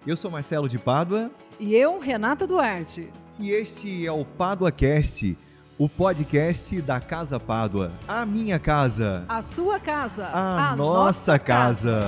Eu sou Marcelo de Pádua. E eu, Renata Duarte. E este é o PáduaCast, o podcast da Casa Pádua. A minha casa. A sua casa. A nossa casa.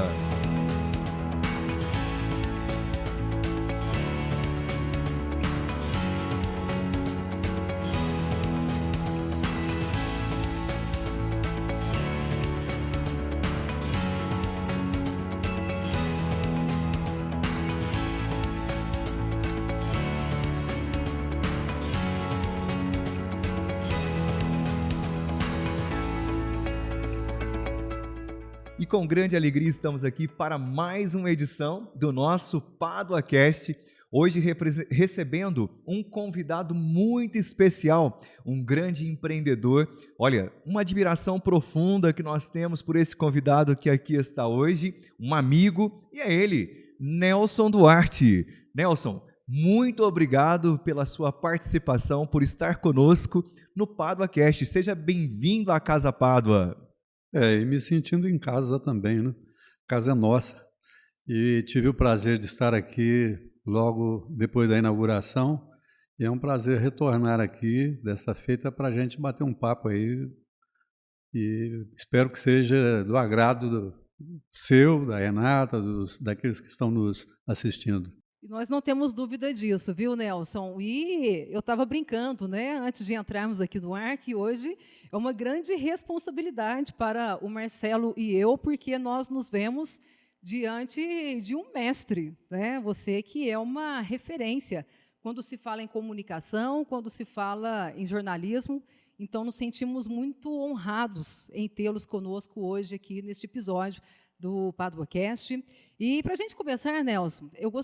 E com grande alegria estamos aqui para mais uma edição do nosso PáduaCast, hoje recebendo um convidado muito especial, um grande empreendedor. Olha, uma admiração profunda que nós temos por esse convidado que aqui está hoje, um amigo, e é ele, Nelson Duarte. Nelson, muito obrigado pela sua participação, por estar conosco no PáduaCast. Seja bem-vindo à Casa Pádua. E me sentindo em casa também, né? A casa é nossa. E tive o prazer de estar aqui logo depois da inauguração. E é um prazer retornar aqui dessa feita para a gente bater um papo aí. E espero que seja do agrado seu, da Renata, daqueles que estão nos assistindo. E nós não temos dúvida disso, viu, Nelson? E eu estava brincando, né, antes de entrarmos aqui no ar, que hoje é uma grande responsabilidade para o Marcelo e eu, porque nós nos vemos diante de um mestre, né? Você que é uma referência quando se fala em comunicação, quando se fala em jornalismo. Então, nos sentimos muito honrados em tê-los conosco hoje aqui neste episódio do PáduaCast. E para a gente começar, Nelson, eu vou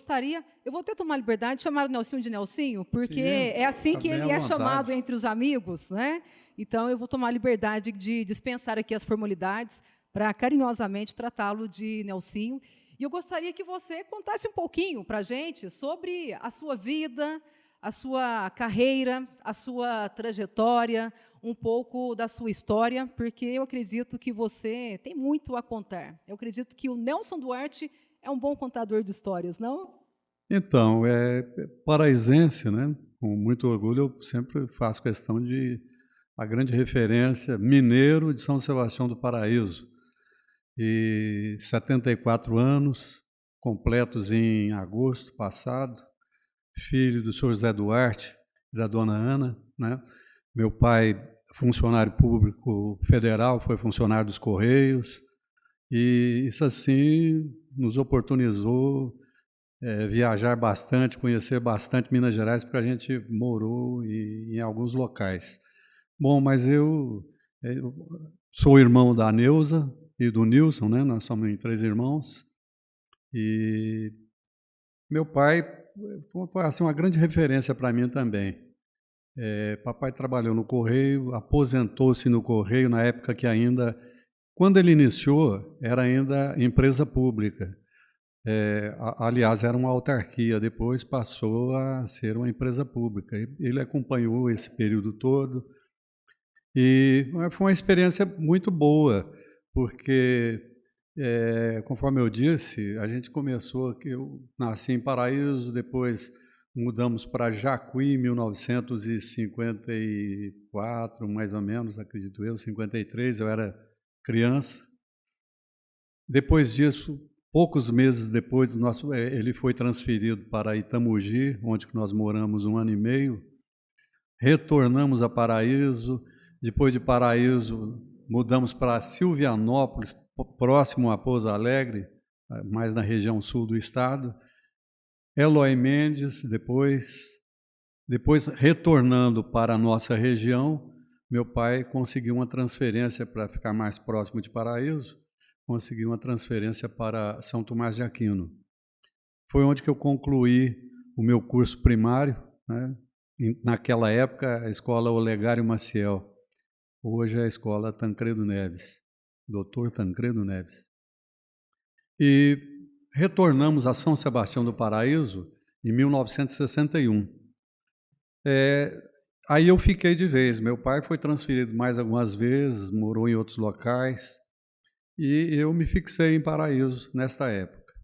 até tomar liberdade de chamar o Nelsinho de Nelsinho, porque é assim que ele é chamado entre os amigos, né? Então eu vou tomar a liberdade de dispensar aqui as formalidades para carinhosamente tratá-lo de Nelsinho. E eu gostaria que você contasse um pouquinho para a gente sobre a sua vida, a sua carreira, a sua trajetória, um pouco da sua história, porque eu acredito que você tem muito a contar. Eu acredito que o Nelson Duarte é um bom contador de histórias, não? Então, paraísense, né? Com muito orgulho, eu sempre faço questão de a grande referência, mineiro de São Sebastião do Paraíso. E 74 anos, completos em agosto passado, filho do senhor José Duarte e da dona Ana, né? Meu pai, funcionário público federal, foi funcionário dos Correios, e isso assim nos oportunizou viajar bastante, conhecer bastante Minas Gerais, porque a gente morou em alguns locais. Bom, mas eu sou irmão da Neuza e do Nilson, né? Nós somos 3 irmãos, e meu pai foi assim, uma grande referência para mim também. Papai trabalhou no Correio, aposentou-se no Correio na época que ainda, quando ele iniciou, era ainda empresa pública. Aliás, era uma autarquia, depois passou a ser uma empresa pública. Ele acompanhou esse período todo e foi uma experiência muito boa, porque, conforme eu disse, a gente começou, que eu nasci em Paraíso, depois mudamos para Jacuí em 1954, mais ou menos, acredito eu, 53, eu era criança. Depois disso, poucos meses depois, ele foi transferido para Itamogi, onde nós moramos 1 ano e meio. Retornamos a Paraíso. Depois de Paraíso, mudamos para Silvianópolis, próximo a Pouso Alegre, mais na região sul do estado. Eloy Mendes, depois retornando para a nossa região, meu pai conseguiu uma transferência para ficar mais próximo de Paraíso, conseguiu uma transferência para São Tomás de Aquino. Foi onde que eu concluí o meu curso primário, né? Naquela época, a escola Olegário Maciel, hoje é a escola Tancredo Neves, Dr. Tancredo Neves. E retornamos a São Sebastião do Paraíso em 1961. Aí eu fiquei de vez. Meu pai foi transferido mais algumas vezes, morou em outros locais, e eu me fixei em Paraíso nesta época.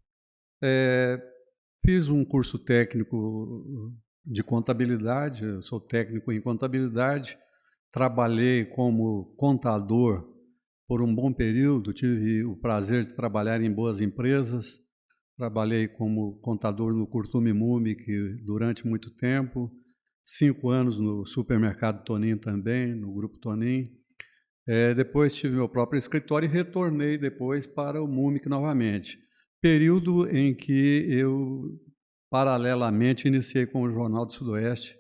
Fiz um curso técnico de contabilidade, eu sou técnico em contabilidade, trabalhei como contador por um bom período, tive o prazer de trabalhar em boas empresas, trabalhei como contador no Curtume Mumic durante muito tempo, 5 anos no supermercado Tonin também, no Grupo Tonin. Depois tive meu próprio escritório e retornei depois para o Mumic novamente. Período em que eu, paralelamente, iniciei com o Jornal do Sudoeste,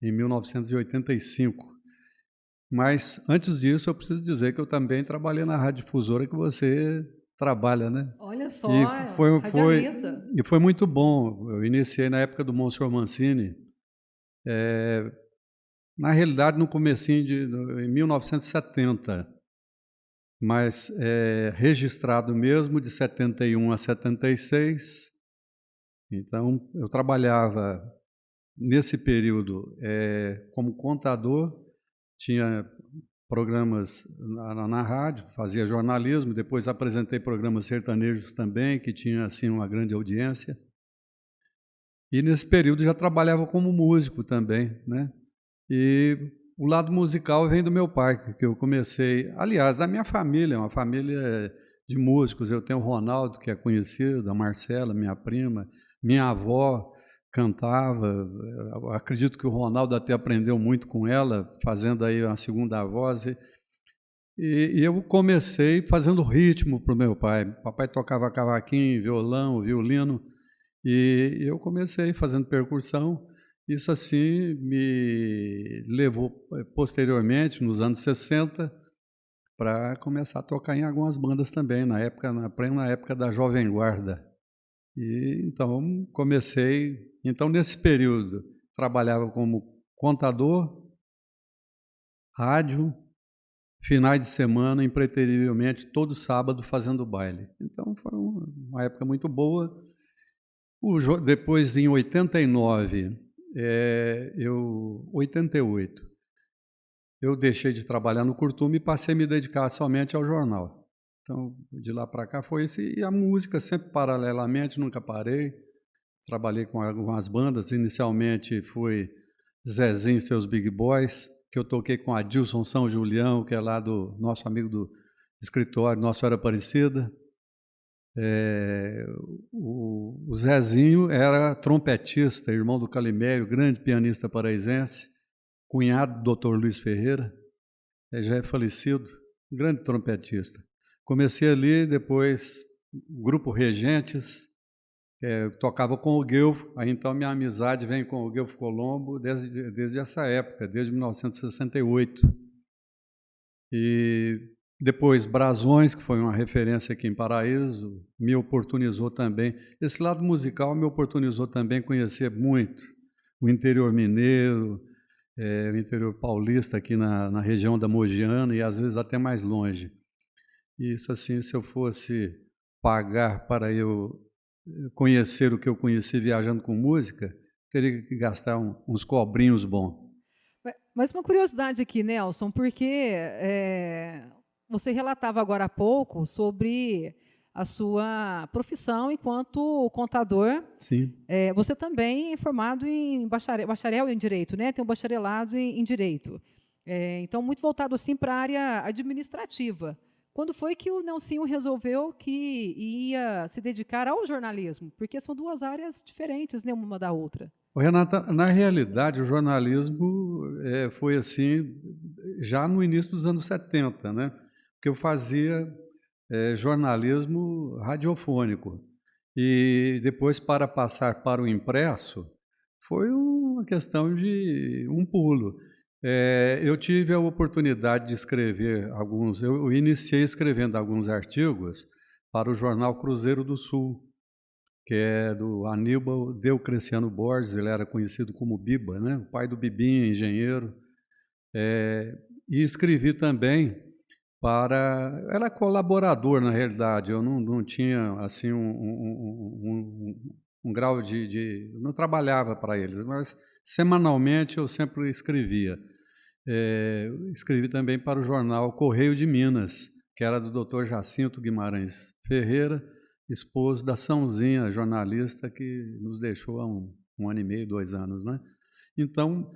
em 1985. Mas, antes disso, eu preciso dizer que eu também trabalhei na radiodifusora que você trabalha, né? Olha só, E radialista. foi muito bom. Eu iniciei na época do Monsenhor Mancini. Na realidade, no comecinho em 1970, mas registrado mesmo de 71 a 76. Então, eu trabalhava nesse período como contador, tinha programas na rádio, fazia jornalismo, depois apresentei programas sertanejos também, que tinha assim uma grande audiência. E nesse período já trabalhava como músico também, né? E o lado musical vem do meu pai, que eu comecei, aliás, da minha família, uma família de músicos. Eu tenho o Ronaldo, que é conhecido, a Marcela, minha prima, minha avó cantava. Eu acredito que o Ronaldo até aprendeu muito com ela, fazendo aí uma segunda voz. E eu comecei fazendo ritmo para o meu pai. Papai tocava cavaquinho, violão, violino, e eu comecei fazendo percussão. Isso assim me levou posteriormente, nos anos 60, para começar a tocar em algumas bandas também, na plena época da Jovem Guarda. E então comecei, nesse período trabalhava como contador, rádio, finais de semana, impreterivelmente, todo sábado fazendo baile. Então foi uma época muito boa. Depois, em 89, 88, eu deixei de trabalhar no Curtume e passei a me dedicar somente ao jornal. Então, de lá para cá foi isso. E a música, sempre paralelamente, nunca parei. Trabalhei com algumas bandas. Inicialmente foi Zezinho e seus Big Boys, que eu toquei com Adilson São Julião, que é lá do nosso amigo do escritório, Nossa Era Aparecida. O Zezinho era trompetista, irmão do Calimério, grande pianista paraense, cunhado do Dr. Luiz Ferreira, já é falecido, grande trompetista. Comecei ali, depois, Grupo Regentes, tocava com o Guelfo, aí então minha amizade vem com o Guelfo Colombo desde essa época, desde 1968. E depois Brasões, que foi uma referência aqui em Paraíso, me oportunizou também. Esse lado musical me oportunizou também conhecer muito o interior mineiro, o interior paulista aqui na região da Mogiana e às vezes até mais longe. E isso assim, se eu fosse pagar para eu conhecer o que eu conheci viajando com música, teria que gastar uns cobrinhos bons. Mas uma curiosidade aqui, Nelson, porque você relatava agora há pouco sobre a sua profissão enquanto contador. Sim. Você também é formado em bacharel em Direito, né? Tem um bacharelado em Direito. Então, muito voltado assim para a área administrativa. Quando foi que o Nelsinho resolveu que ia se dedicar ao jornalismo? Porque são duas áreas diferentes, né, uma da outra. Renata, na realidade, o jornalismo foi assim já no início dos anos 70, né? Porque eu fazia jornalismo radiofônico. E depois, para passar para o impresso, foi uma questão de um pulo. Eu tive a oportunidade de escrever eu iniciei escrevendo alguns artigos para o jornal Cruzeiro do Sul, que é do Aníbal Deocreciano Borges, ele era conhecido como Biba, né? O pai do Bibinha, engenheiro. E escrevi também era colaborador, na realidade, eu não tinha assim um grau não trabalhava para eles, mas semanalmente eu sempre escrevia. Escrevi também para o jornal Correio de Minas, que era do Dr. Jacinto Guimarães Ferreira, esposo da Sãozinha, jornalista que nos deixou há um ano e meio, 2 anos, né? Então,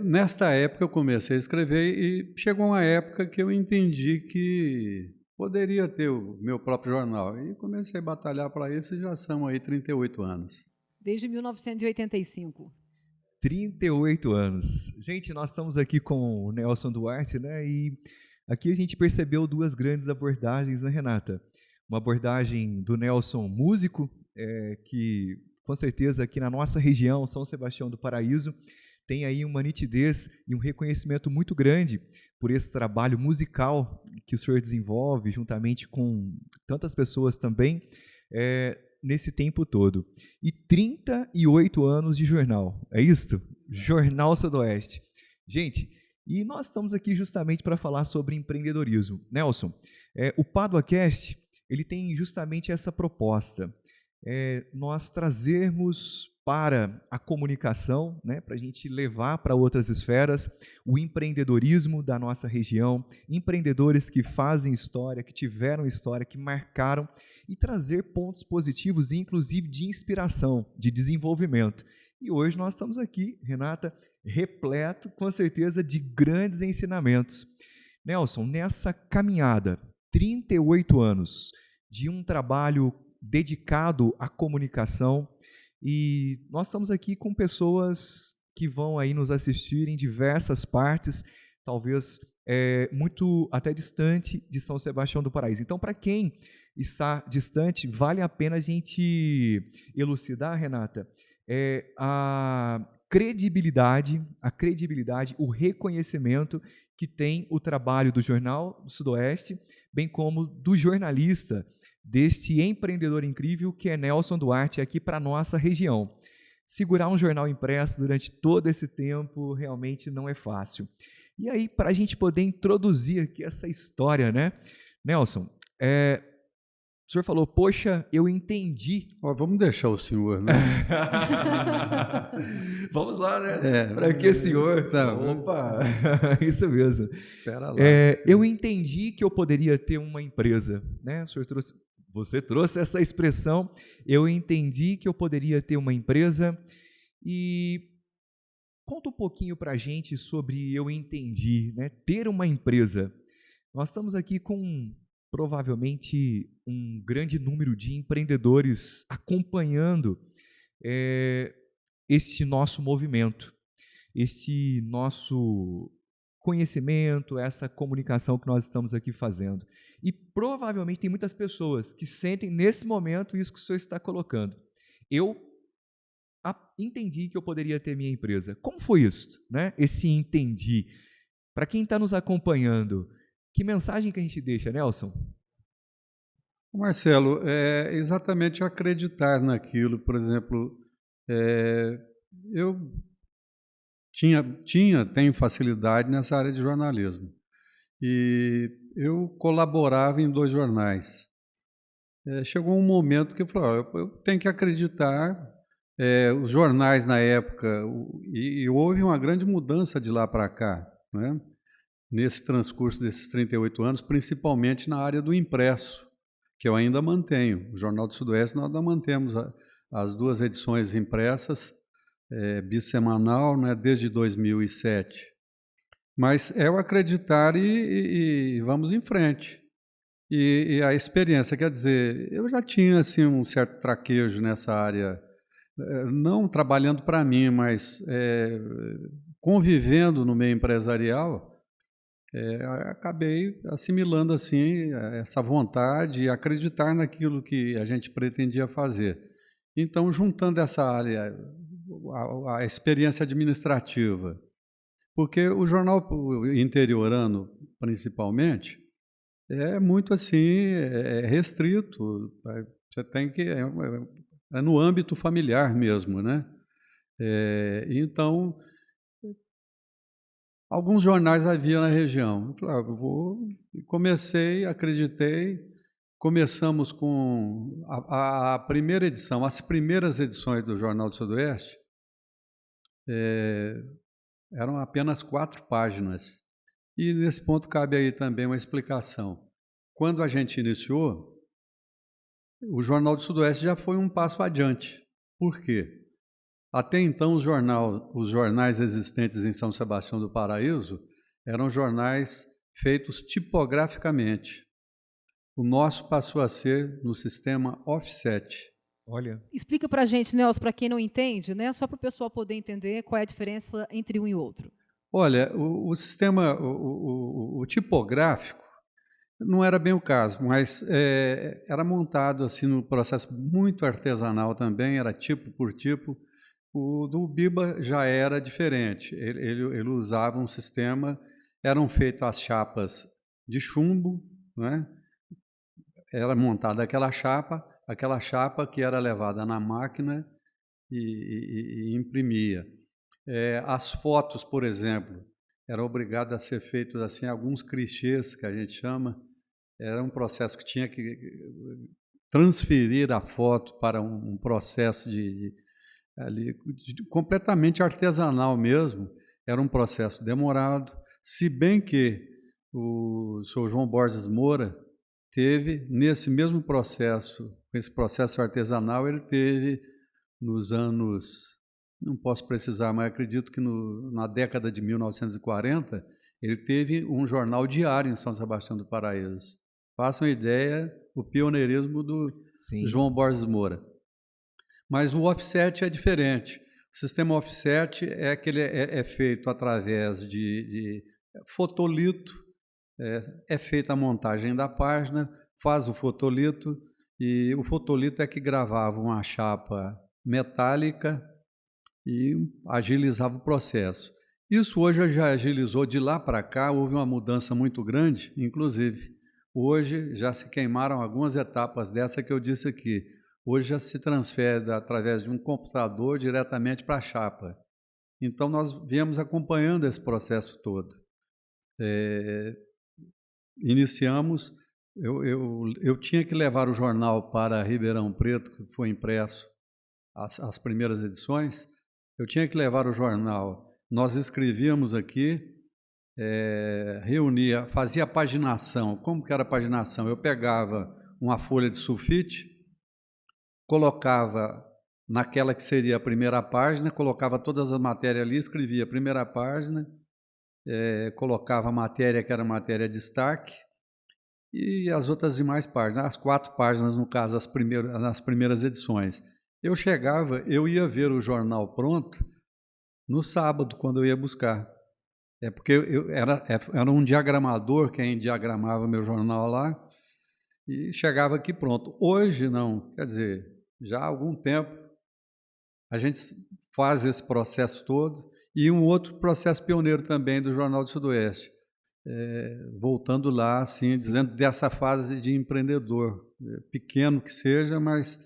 nesta época eu comecei a escrever e chegou uma época que eu entendi que poderia ter o meu próprio jornal. E comecei a batalhar para isso e já são aí 38 anos. Desde 1985. 38 anos. Gente, nós estamos aqui com o Nelson Duarte, né? E aqui a gente percebeu duas grandes abordagens, né, Renata? Uma abordagem do Nelson músico, que com certeza aqui na nossa região, São Sebastião do Paraíso, tem aí uma nitidez e um reconhecimento muito grande por esse trabalho musical que o senhor desenvolve juntamente com tantas pessoas também nesse tempo todo. E 38 anos de jornal, é isso? Jornal Sudoeste. Gente, e nós estamos aqui justamente para falar sobre empreendedorismo. Nelson, o PaduaCast, ele tem justamente essa proposta, nós trazermos para a comunicação, né, para a gente levar para outras esferas o empreendedorismo da nossa região, empreendedores que fazem história, que tiveram história, que marcaram, e trazer pontos positivos, inclusive de inspiração, de desenvolvimento. E hoje nós estamos aqui, Renata, repleto, com certeza, de grandes ensinamentos. Nelson, nessa caminhada, 38 anos, de um trabalho dedicado à comunicação, e nós estamos aqui com pessoas que vão aí nos assistir em diversas partes, talvez muito até distante de São Sebastião do Paraíso. Então, para quem está distante, vale a pena a gente elucidar, Renata, a credibilidade, o reconhecimento que tem o trabalho do Jornal do Sudoeste, bem como do jornalista, deste empreendedor incrível que é Nelson Duarte, aqui para a nossa região. Segurar um jornal impresso durante todo esse tempo realmente não é fácil. E aí, para a gente poder introduzir aqui essa história, né, Nelson, o senhor falou, poxa, eu entendi. Vamos deixar o senhor, né? Vamos lá, né? Para que, senhor? Tá. Opa, isso mesmo. Espera lá. Eu entendi que eu poderia ter uma empresa, né? Você trouxe essa expressão, eu entendi que eu poderia ter uma empresa, e conta um pouquinho para a gente sobre eu entendi, né? Ter uma empresa. Nós estamos aqui com provavelmente um grande número de empreendedores acompanhando este nosso movimento, este nosso conhecimento, essa comunicação que nós estamos aqui fazendo. E provavelmente tem muitas pessoas que sentem nesse momento isso que o senhor está colocando. Eu entendi que eu poderia ter minha empresa. Como foi isso, né? Esse entendi. Para quem está nos acompanhando, que mensagem que a gente deixa, Nelson? Marcelo, é exatamente acreditar naquilo. Por exemplo, eu tenho facilidade nessa área de jornalismo. E eu colaborava em 2 jornais. Chegou um momento que eu falei, eu tenho que acreditar. Os jornais na época, e houve uma grande mudança de lá para cá, né? Nesse transcurso desses 38 anos, principalmente na área do impresso, que eu ainda mantenho. O Jornal do Sudoeste, nós ainda mantemos as 2 edições impressas, bissemanal, né, desde 2007. Mas é o acreditar e vamos em frente. E a experiência, quer dizer, eu já tinha assim, um certo traquejo nessa área, não trabalhando para mim, mas convivendo no meio empresarial, acabei assimilando assim essa vontade e acreditar naquilo que a gente pretendia fazer. Então, juntando essa área, a experiência administrativa, porque o jornal interiorano, principalmente, é muito assim, restrito. Você tem que é no âmbito familiar mesmo, né? Então, alguns jornais havia na região. Eu falei, comecei, acreditei. Começamos com a primeira edição, as primeiras edições do Jornal do Sudoeste, eram apenas 4 páginas. E nesse ponto cabe aí também uma explicação. Quando a gente iniciou, o Jornal do Sudoeste já foi um passo adiante. Por quê? Até então, os jornais existentes em São Sebastião do Paraíso eram jornais feitos tipograficamente. O nosso passou a ser no sistema offset. Olha, Explica para a gente, Nelson, para quem não entende, né? Só para o pessoal poder entender qual é a diferença entre um e outro. Olha, o sistema, o tipográfico, não era bem o caso, mas era montado assim no processo muito artesanal também, era tipo por tipo. O do Biba já era diferente, ele usava um sistema, eram feitas as chapas de chumbo, né? Era montada aquela chapa que era levada na máquina e imprimia. As fotos, por exemplo, eram obrigadas a ser feitas assim, alguns clichês que a gente chama, era um processo que tinha que transferir a foto para um processo ali, completamente artesanal mesmo, era um processo demorado, se bem que o senhor João Borges Moura teve, nesse mesmo processo, esse processo artesanal, ele teve nos anos, não posso precisar, mas acredito que na década de 1940, ele teve um jornal diário em São Sebastião do Paraíso. Façam ideia o pioneirismo do sim. João Borges Moura. Mas o offset é diferente. O sistema offset é feito através de fotolito, é feita a montagem da página, faz o fotolito, e o fotolito é que gravava uma chapa metálica e agilizava o processo. Isso hoje já agilizou, de lá para cá houve uma mudança muito grande, inclusive. Hoje já se queimaram algumas etapas dessa que eu disse aqui. Hoje já se transfere através de um computador diretamente para a chapa. Então, nós viemos acompanhando esse processo todo. Iniciamos, eu tinha que levar o jornal para Ribeirão Preto, que foi impresso as primeiras edições, eu tinha que levar o jornal, nós escrevíamos aqui, reunia, fazia a paginação. Como que era a paginação? Eu pegava uma folha de sulfite, colocava naquela que seria a primeira página, colocava todas as matérias ali, escrevia a primeira página, colocava a matéria que era matéria de destaque e as outras demais páginas, as 4 páginas, no caso, nas primeiras edições. Eu ia ver o jornal pronto no sábado, quando eu ia buscar. Porque era um diagramador quem diagramava meu jornal lá, e chegava aqui pronto. Hoje não, quer dizer, já há algum tempo a gente faz esse processo todo, e um outro processo pioneiro também do Jornal do Sudoeste, voltando lá, assim, dizendo dessa fase de empreendedor, pequeno que seja, mas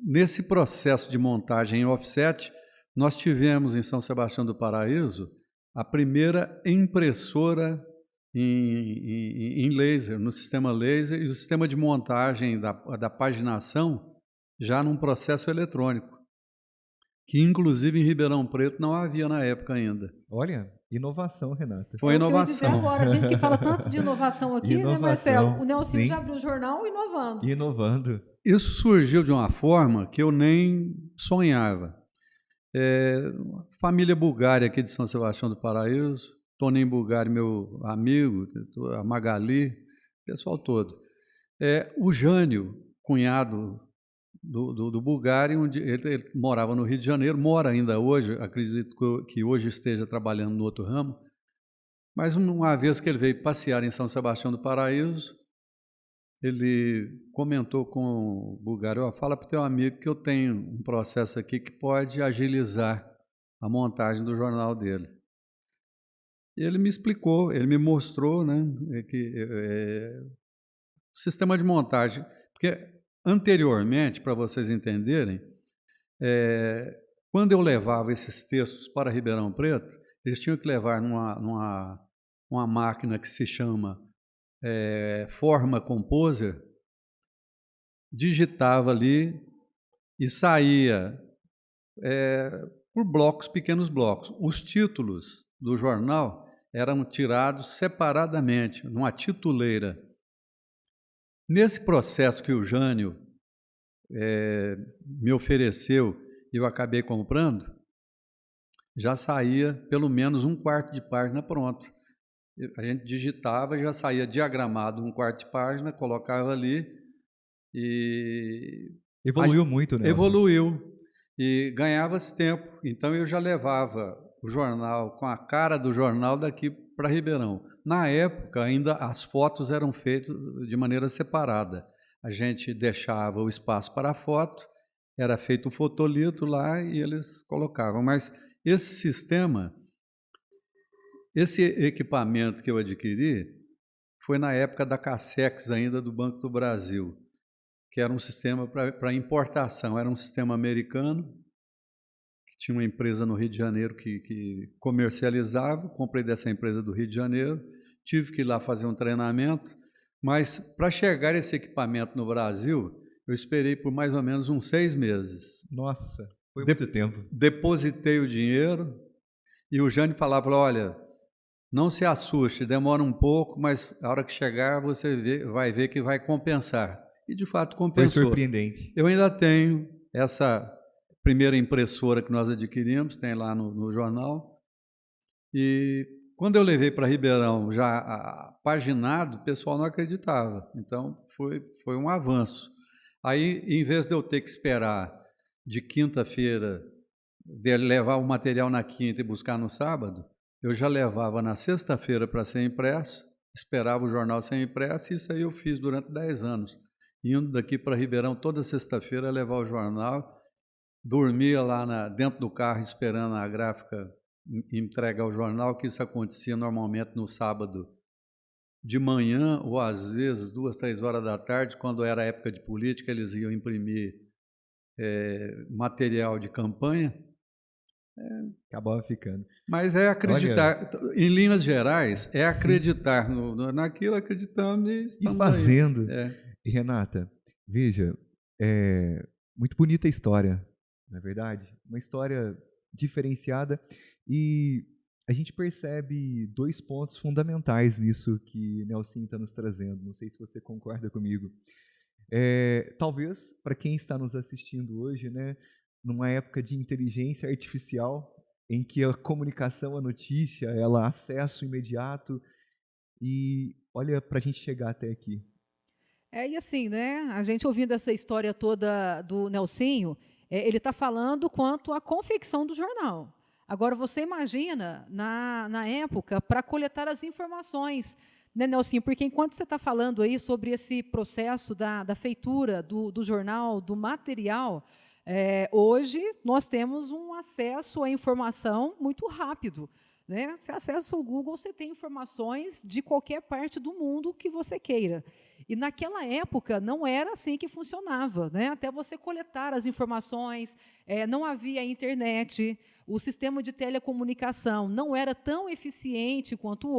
nesse processo de montagem em offset, nós tivemos em São Sebastião do Paraíso a primeira impressora em laser, no sistema laser, e o sistema de montagem da paginação já num processo eletrônico, que inclusive em Ribeirão Preto não havia na época ainda. Olha, inovação, Renata. Foi inovação. Eu ia dizer agora, a gente que fala tanto de inovação aqui, Inovação, né, Marcelo? O Nelson sim. já abriu o jornal inovando. Inovando. Isso surgiu de uma forma que eu nem sonhava. Família Bulgária aqui de São Sebastião do Paraíso, Toninho Bulgário, meu amigo, a Magali, o pessoal todo. O Jânio, cunhado do Bulgário, onde ele morava no Rio de Janeiro, mora ainda hoje, acredito que hoje esteja trabalhando no outro ramo, mas uma vez que ele veio passear em São Sebastião do Paraíso, ele comentou com o Bulgário: fala para o teu amigo que eu tenho um processo aqui que pode agilizar a montagem do jornal dele. E ele me explicou, ele me mostrou, né, o sistema de montagem, porque anteriormente, para vocês entenderem, quando eu levava esses textos para Ribeirão Preto, eles tinham que levar numa máquina que se chama Forma Composer, digitava ali e saía por blocos, pequenos blocos. Os títulos do jornal eram tirados separadamente, numa tituleira. Nesse processo que o Jânio me ofereceu e eu acabei comprando, já saía pelo menos um quarto de página pronto. A gente digitava e já saía diagramado um quarto de página, colocava ali e... Evoluiu muito, Nelson. Evoluiu e ganhava-se tempo. Então eu já levava o jornal com a cara do jornal daqui para Ribeirão. Na época ainda as fotos eram feitas de maneira separada. A gente deixava o espaço para a foto, era feito um fotolito lá e eles colocavam. Mas esse sistema, esse equipamento que eu adquiri, foi na época da Cassex ainda do Banco do Brasil, que era um sistema para importação, era um sistema americano, que tinha uma empresa no Rio de Janeiro que comercializava, comprei dessa empresa do Rio de Janeiro, tive que ir lá fazer um treinamento, mas para chegar esse equipamento no Brasil, eu esperei por mais ou menos uns 6 meses. Nossa, foi muito tempo. Depositei o dinheiro e o Jânio falava, olha, não se assuste, demora um pouco, mas a hora que chegar você vai ver que vai compensar. E de fato compensou. Foi surpreendente. Eu ainda tenho essa primeira impressora que nós adquirimos, tem lá no jornal, e quando eu levei para Ribeirão já paginado, o pessoal não acreditava, então foi um avanço. Aí, em vez de eu ter que esperar de quinta-feira, de levar o material na quinta e buscar no sábado, eu já levava na sexta-feira para ser impresso, esperava o jornal ser impresso, e isso aí eu fiz durante 10 anos. Indo daqui para Ribeirão toda sexta-feira levar o jornal, dormia lá dentro do carro esperando a gráfica entregar o jornal, que isso acontecia normalmente no sábado de manhã ou às vezes 2, 3 horas da tarde, quando era época de política, eles iam imprimir material de campanha. Acabava ficando. Mas é acreditar, em linhas gerais, é acreditar naquilo, acreditando e estamos fazendo. Aí. E Renata, veja, muito bonita a história, não é verdade? Uma história diferenciada e a gente percebe 2 pontos fundamentais nisso que Nelson está nos trazendo. Não sei se você concorda comigo. Talvez, para quem está nos assistindo hoje, né, numa época de inteligência artificial, em que a comunicação, a notícia, ela há acesso imediato e olha para a gente chegar até aqui. E assim, né, a gente ouvindo essa história toda do Nelsinho, ele está falando quanto à confecção do jornal. Agora, você imagina, na época, para coletar as informações, né, Nelsinho? Porque enquanto você está falando aí sobre esse processo da feitura do jornal, do material, hoje nós temos um acesso à informação muito rápido. Né? Você acessa o Google, você tem informações de qualquer parte do mundo que você queira. E naquela época não era assim que funcionava, né? Até você coletar as informações, não havia internet, o sistema de telecomunicação não era tão eficiente quanto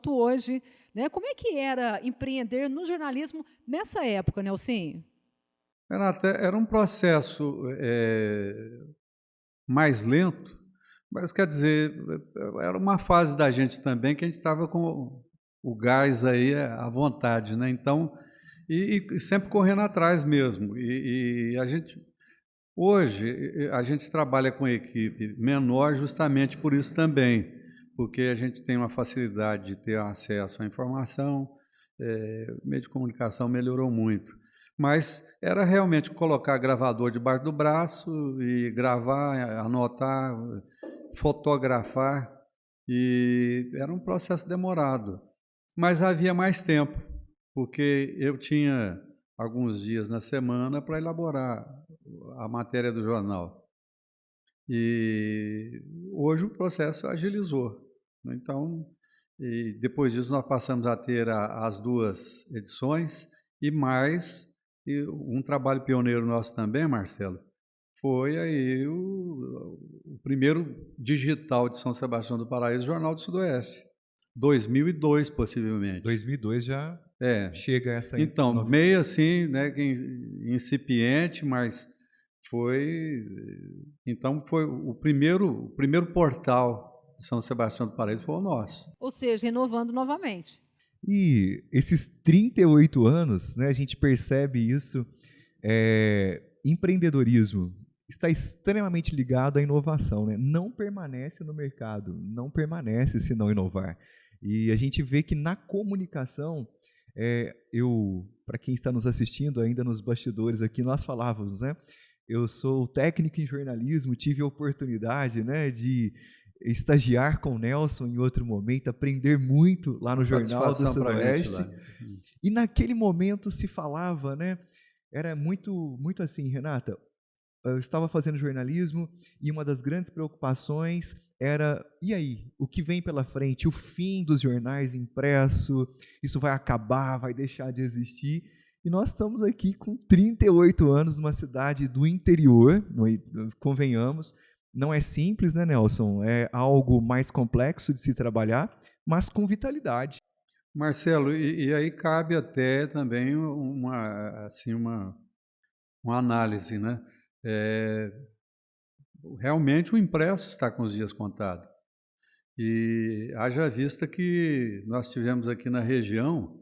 hoje. Né? Como é que era empreender no jornalismo nessa época, Nelsinho? Renata, era um processo mais lento, mas, quer dizer, era uma fase da gente também que a gente estava com o gás aí à vontade, né? Então, e sempre correndo atrás mesmo. E a gente, hoje, a gente trabalha com equipe menor justamente por isso também, porque a gente tem uma facilidade de ter acesso à informação, o meio de comunicação melhorou muito. Mas era realmente colocar gravador debaixo do braço e gravar, anotar, fotografar, e era um processo demorado, mas havia mais tempo, porque eu tinha alguns dias na semana para elaborar a matéria do jornal, e hoje o processo agilizou. Então, e depois disso nós passamos a ter as 2 edições, e mais, e um trabalho pioneiro nosso também, Marcelo, foi aí o primeiro digital de São Sebastião do Paraíso, Jornal do Sudoeste. 2002, possivelmente. 2002 já chega essa... Então, meio assim, né, incipiente, mas então foi o primeiro portal de São Sebastião do Paraíso foi o nosso. Ou seja, inovando novamente. E esses 38 anos, né, a gente percebe isso, empreendedorismo está extremamente ligado à inovação, né? Não permanece no mercado, não permanece se não inovar. E a gente vê que na comunicação, para quem está nos assistindo ainda nos bastidores aqui, nós falávamos, né? Eu sou técnico em jornalismo, tive a oportunidade, né, de estagiar com o Nelson em outro momento, aprender muito lá no Jornal do Sudoeste. E naquele momento se falava, né? Era muito, muito assim, Renata. Eu estava fazendo jornalismo e uma das grandes preocupações era, e aí, o que vem pela frente? O fim dos jornais impressos, isso vai acabar, vai deixar de existir? E nós estamos aqui com 38 anos numa cidade do interior, convenhamos, não é simples, né, Nelson? É algo mais complexo de se trabalhar, mas com vitalidade. Marcelo, e aí cabe até também uma análise, né? Realmente o impresso está com os dias contados. E haja vista que nós tivemos aqui na região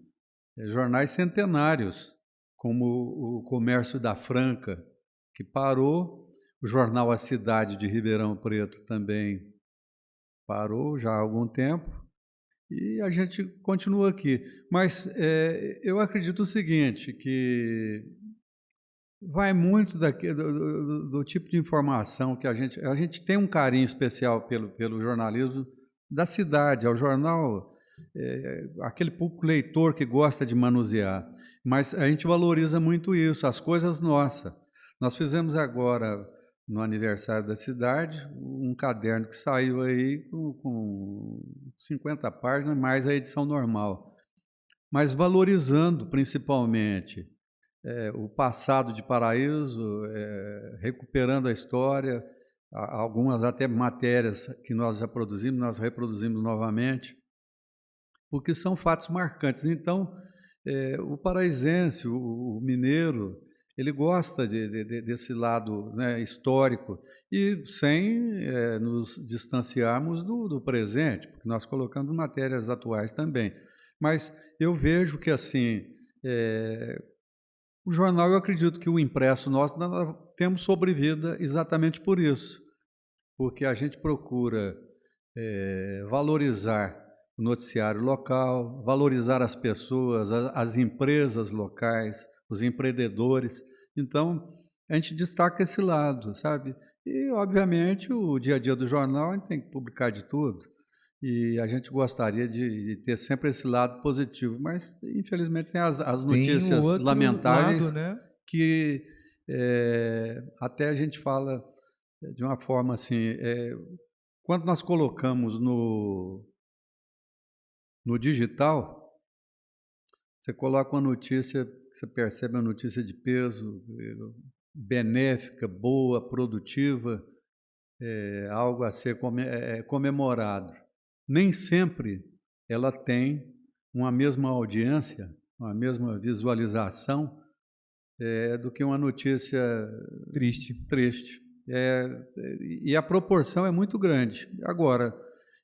jornais centenários, como o Comércio da Franca, que parou, o jornal A Cidade de Ribeirão Preto também parou já há algum tempo, e a gente continua aqui. Mas eu acredito o seguinte, que vai muito do tipo de informação que a gente tem um carinho especial pelo jornalismo da cidade, é o jornal, aquele público leitor que gosta de manusear, mas a gente valoriza muito isso, as coisas nossas. Nós fizemos agora, no aniversário da cidade, um caderno que saiu aí com 50 páginas, mais a edição normal, mas valorizando principalmente o passado de Paraíso, recuperando a história, algumas até matérias que nós já produzimos, nós reproduzimos novamente, porque são fatos marcantes. Então, o paraisense, o mineiro, ele gosta desse lado, né, histórico, e sem nos distanciarmos do presente, porque nós colocamos matérias atuais também. Mas eu vejo que, assim, o jornal, eu acredito que o impresso nós temos sobrevida exatamente por isso, porque a gente procura valorizar o noticiário local, valorizar as pessoas, as empresas locais, os empreendedores. Então, a gente destaca esse lado, sabe? E, obviamente, o dia a dia do jornal, a gente tem que publicar de tudo. E a gente gostaria de ter sempre esse lado positivo, mas, infelizmente, tem as notícias lamentáveis lado, né? que até a gente fala de uma forma assim, quando nós colocamos no digital, você coloca uma notícia, você percebe uma notícia de peso, benéfica, boa, produtiva, algo a ser comemorado. Nem sempre ela tem uma mesma audiência, uma mesma visualização do que uma notícia triste. E a proporção é muito grande. Agora,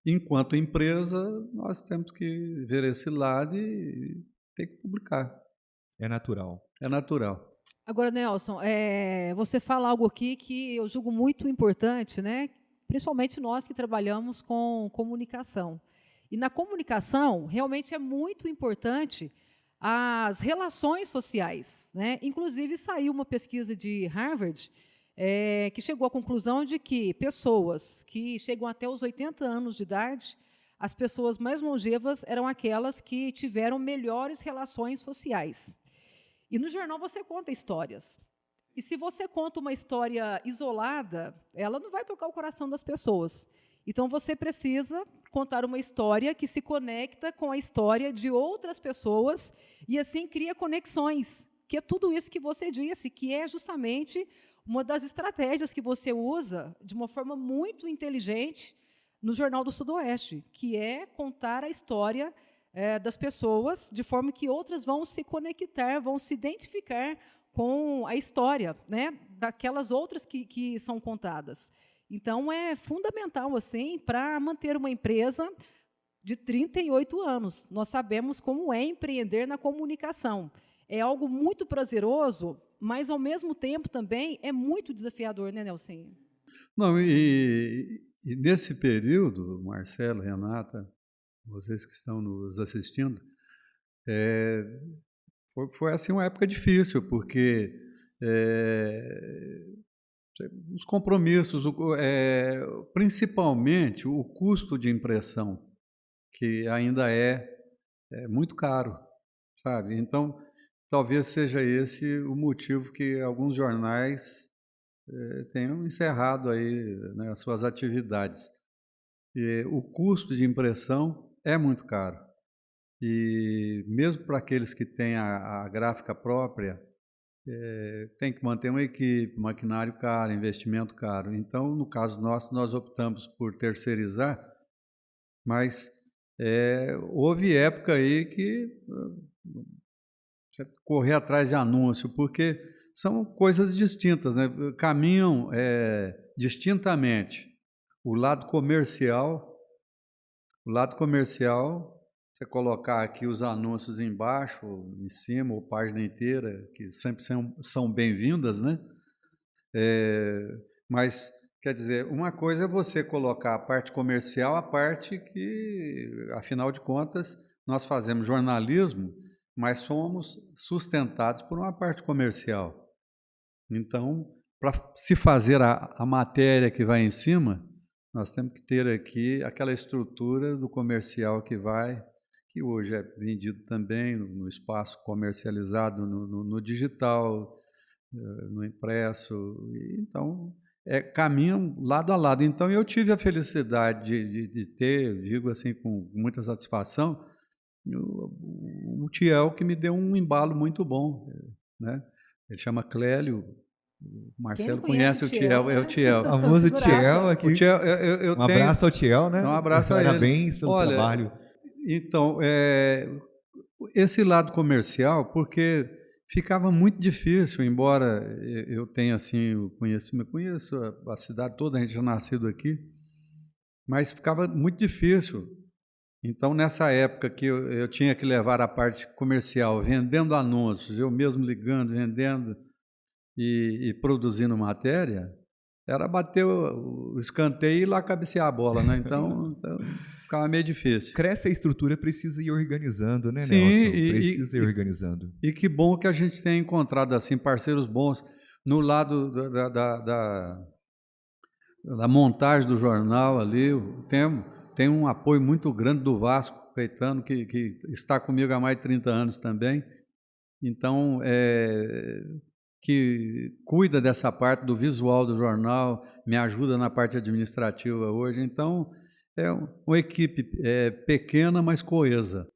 enquanto empresa, nós temos que ver esse lado e ter que publicar. É natural. É natural. Agora, Nelson, você fala algo aqui que eu julgo muito importante, né? Principalmente nós que trabalhamos com comunicação. E na comunicação, realmente é muito importante as relações sociais, né? Inclusive, saiu uma pesquisa de Harvard que chegou à conclusão de que pessoas que chegam até os 80 anos de idade, as pessoas mais longevas eram aquelas que tiveram melhores relações sociais. E no jornal você conta histórias. E se você conta uma história isolada, ela não vai tocar o coração das pessoas. Então, você precisa contar uma história que se conecta com a história de outras pessoas e, assim, cria conexões, que é tudo isso que você disse, que é justamente uma das estratégias que você usa de uma forma muito inteligente no Jornal do Sudoeste, que é contar a história das pessoas de forma que outras vão se conectar, vão se identificar com a história, né, daquelas outras que são contadas. Então, é fundamental, assim, para manter uma empresa, de 38 anos. Nós sabemos como é empreender na comunicação. É algo muito prazeroso, mas, ao mesmo tempo, também é muito desafiador, né, Nelson? Não, e nesse período, Marcelo, Renata, vocês que estão nos assistindo, foi assim uma época difícil, porque os compromissos, principalmente o custo de impressão, que ainda é muito caro, sabe? Então, talvez seja esse o motivo que alguns jornais tenham encerrado aí, né, as suas atividades. E o custo de impressão é muito caro. E mesmo para aqueles que têm a gráfica própria, tem que manter uma equipe, maquinário caro, investimento caro. Então, no caso nosso, nós optamos por terceirizar, mas houve época aí que você correr atrás de anúncio, porque são coisas distintas, né? Caminham distintamente. O lado comercial, você colocar aqui os anúncios embaixo, em cima, ou página inteira, que sempre são bem-vindas, né? Mas, quer dizer, uma coisa é você colocar a parte comercial, a parte que, afinal de contas, nós fazemos jornalismo, mas somos sustentados por uma parte comercial. Então, para se fazer a matéria que vai em cima, nós temos que ter aqui aquela estrutura do comercial que hoje é vendido também no espaço comercializado, no digital, no impresso. Então, caminham lado a lado. Então, eu tive a felicidade de ter, digo assim com muita satisfação, o Thiel, que me deu um embalo muito bom, né? Ele chama Clélio. O Marcelo conhece o Thiel, é o Thiel. O famoso Thiel aqui. O Thiel, um abraço ao Thiel, né? Um abraço a ele. Parabéns pelo trabalho. Então, esse lado comercial, porque ficava muito difícil, embora eu tenha assim, conheço a cidade toda, a gente já nascido aqui, mas ficava muito difícil. Então, nessa época que eu tinha que levar a parte comercial, vendendo anúncios, eu mesmo ligando, vendendo e produzindo matéria, era bater o escanteio e ir lá cabecear a bola, né? Então ficava meio difícil. Cresce a estrutura, precisa ir organizando, né, Sim, Nelson? Precisa ir organizando. E que bom que a gente tenha encontrado assim parceiros bons no lado da montagem do jornal ali. Tem um apoio muito grande do Vasco Caetano, que está comigo há mais de 30 anos também. Então, que cuida dessa parte do visual do jornal, me ajuda na parte administrativa hoje. Então, é uma equipe pequena, mas coesa.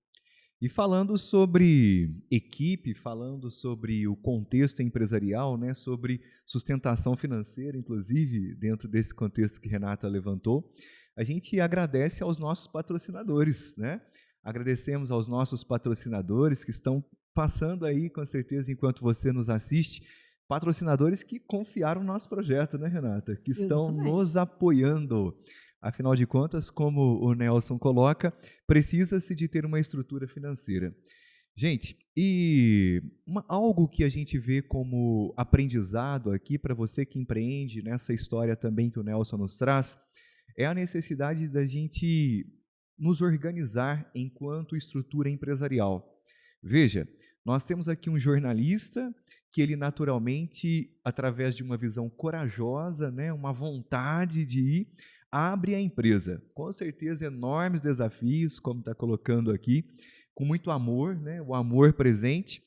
E falando sobre equipe, falando sobre o contexto empresarial, né, sobre sustentação financeira, inclusive, dentro desse contexto que Renata levantou, a gente agradece aos nossos patrocinadores, né? Agradecemos aos nossos patrocinadores que estão passando aí, com certeza, enquanto você nos assiste, patrocinadores que confiaram no nosso projeto, né, Renata? Que estão nos apoiando. Afinal de contas, como o Nelson coloca, precisa-se de ter uma estrutura financeira. Gente, e algo que a gente vê como aprendizado aqui para você que empreende, nessa história também que o Nelson nos traz, é a necessidade da gente nos organizar enquanto estrutura empresarial. Veja, nós temos aqui um jornalista que ele naturalmente, através de uma visão corajosa, né, uma vontade de ir, abre a empresa. Com certeza, enormes desafios, como está colocando aqui, com muito amor, né, o amor presente,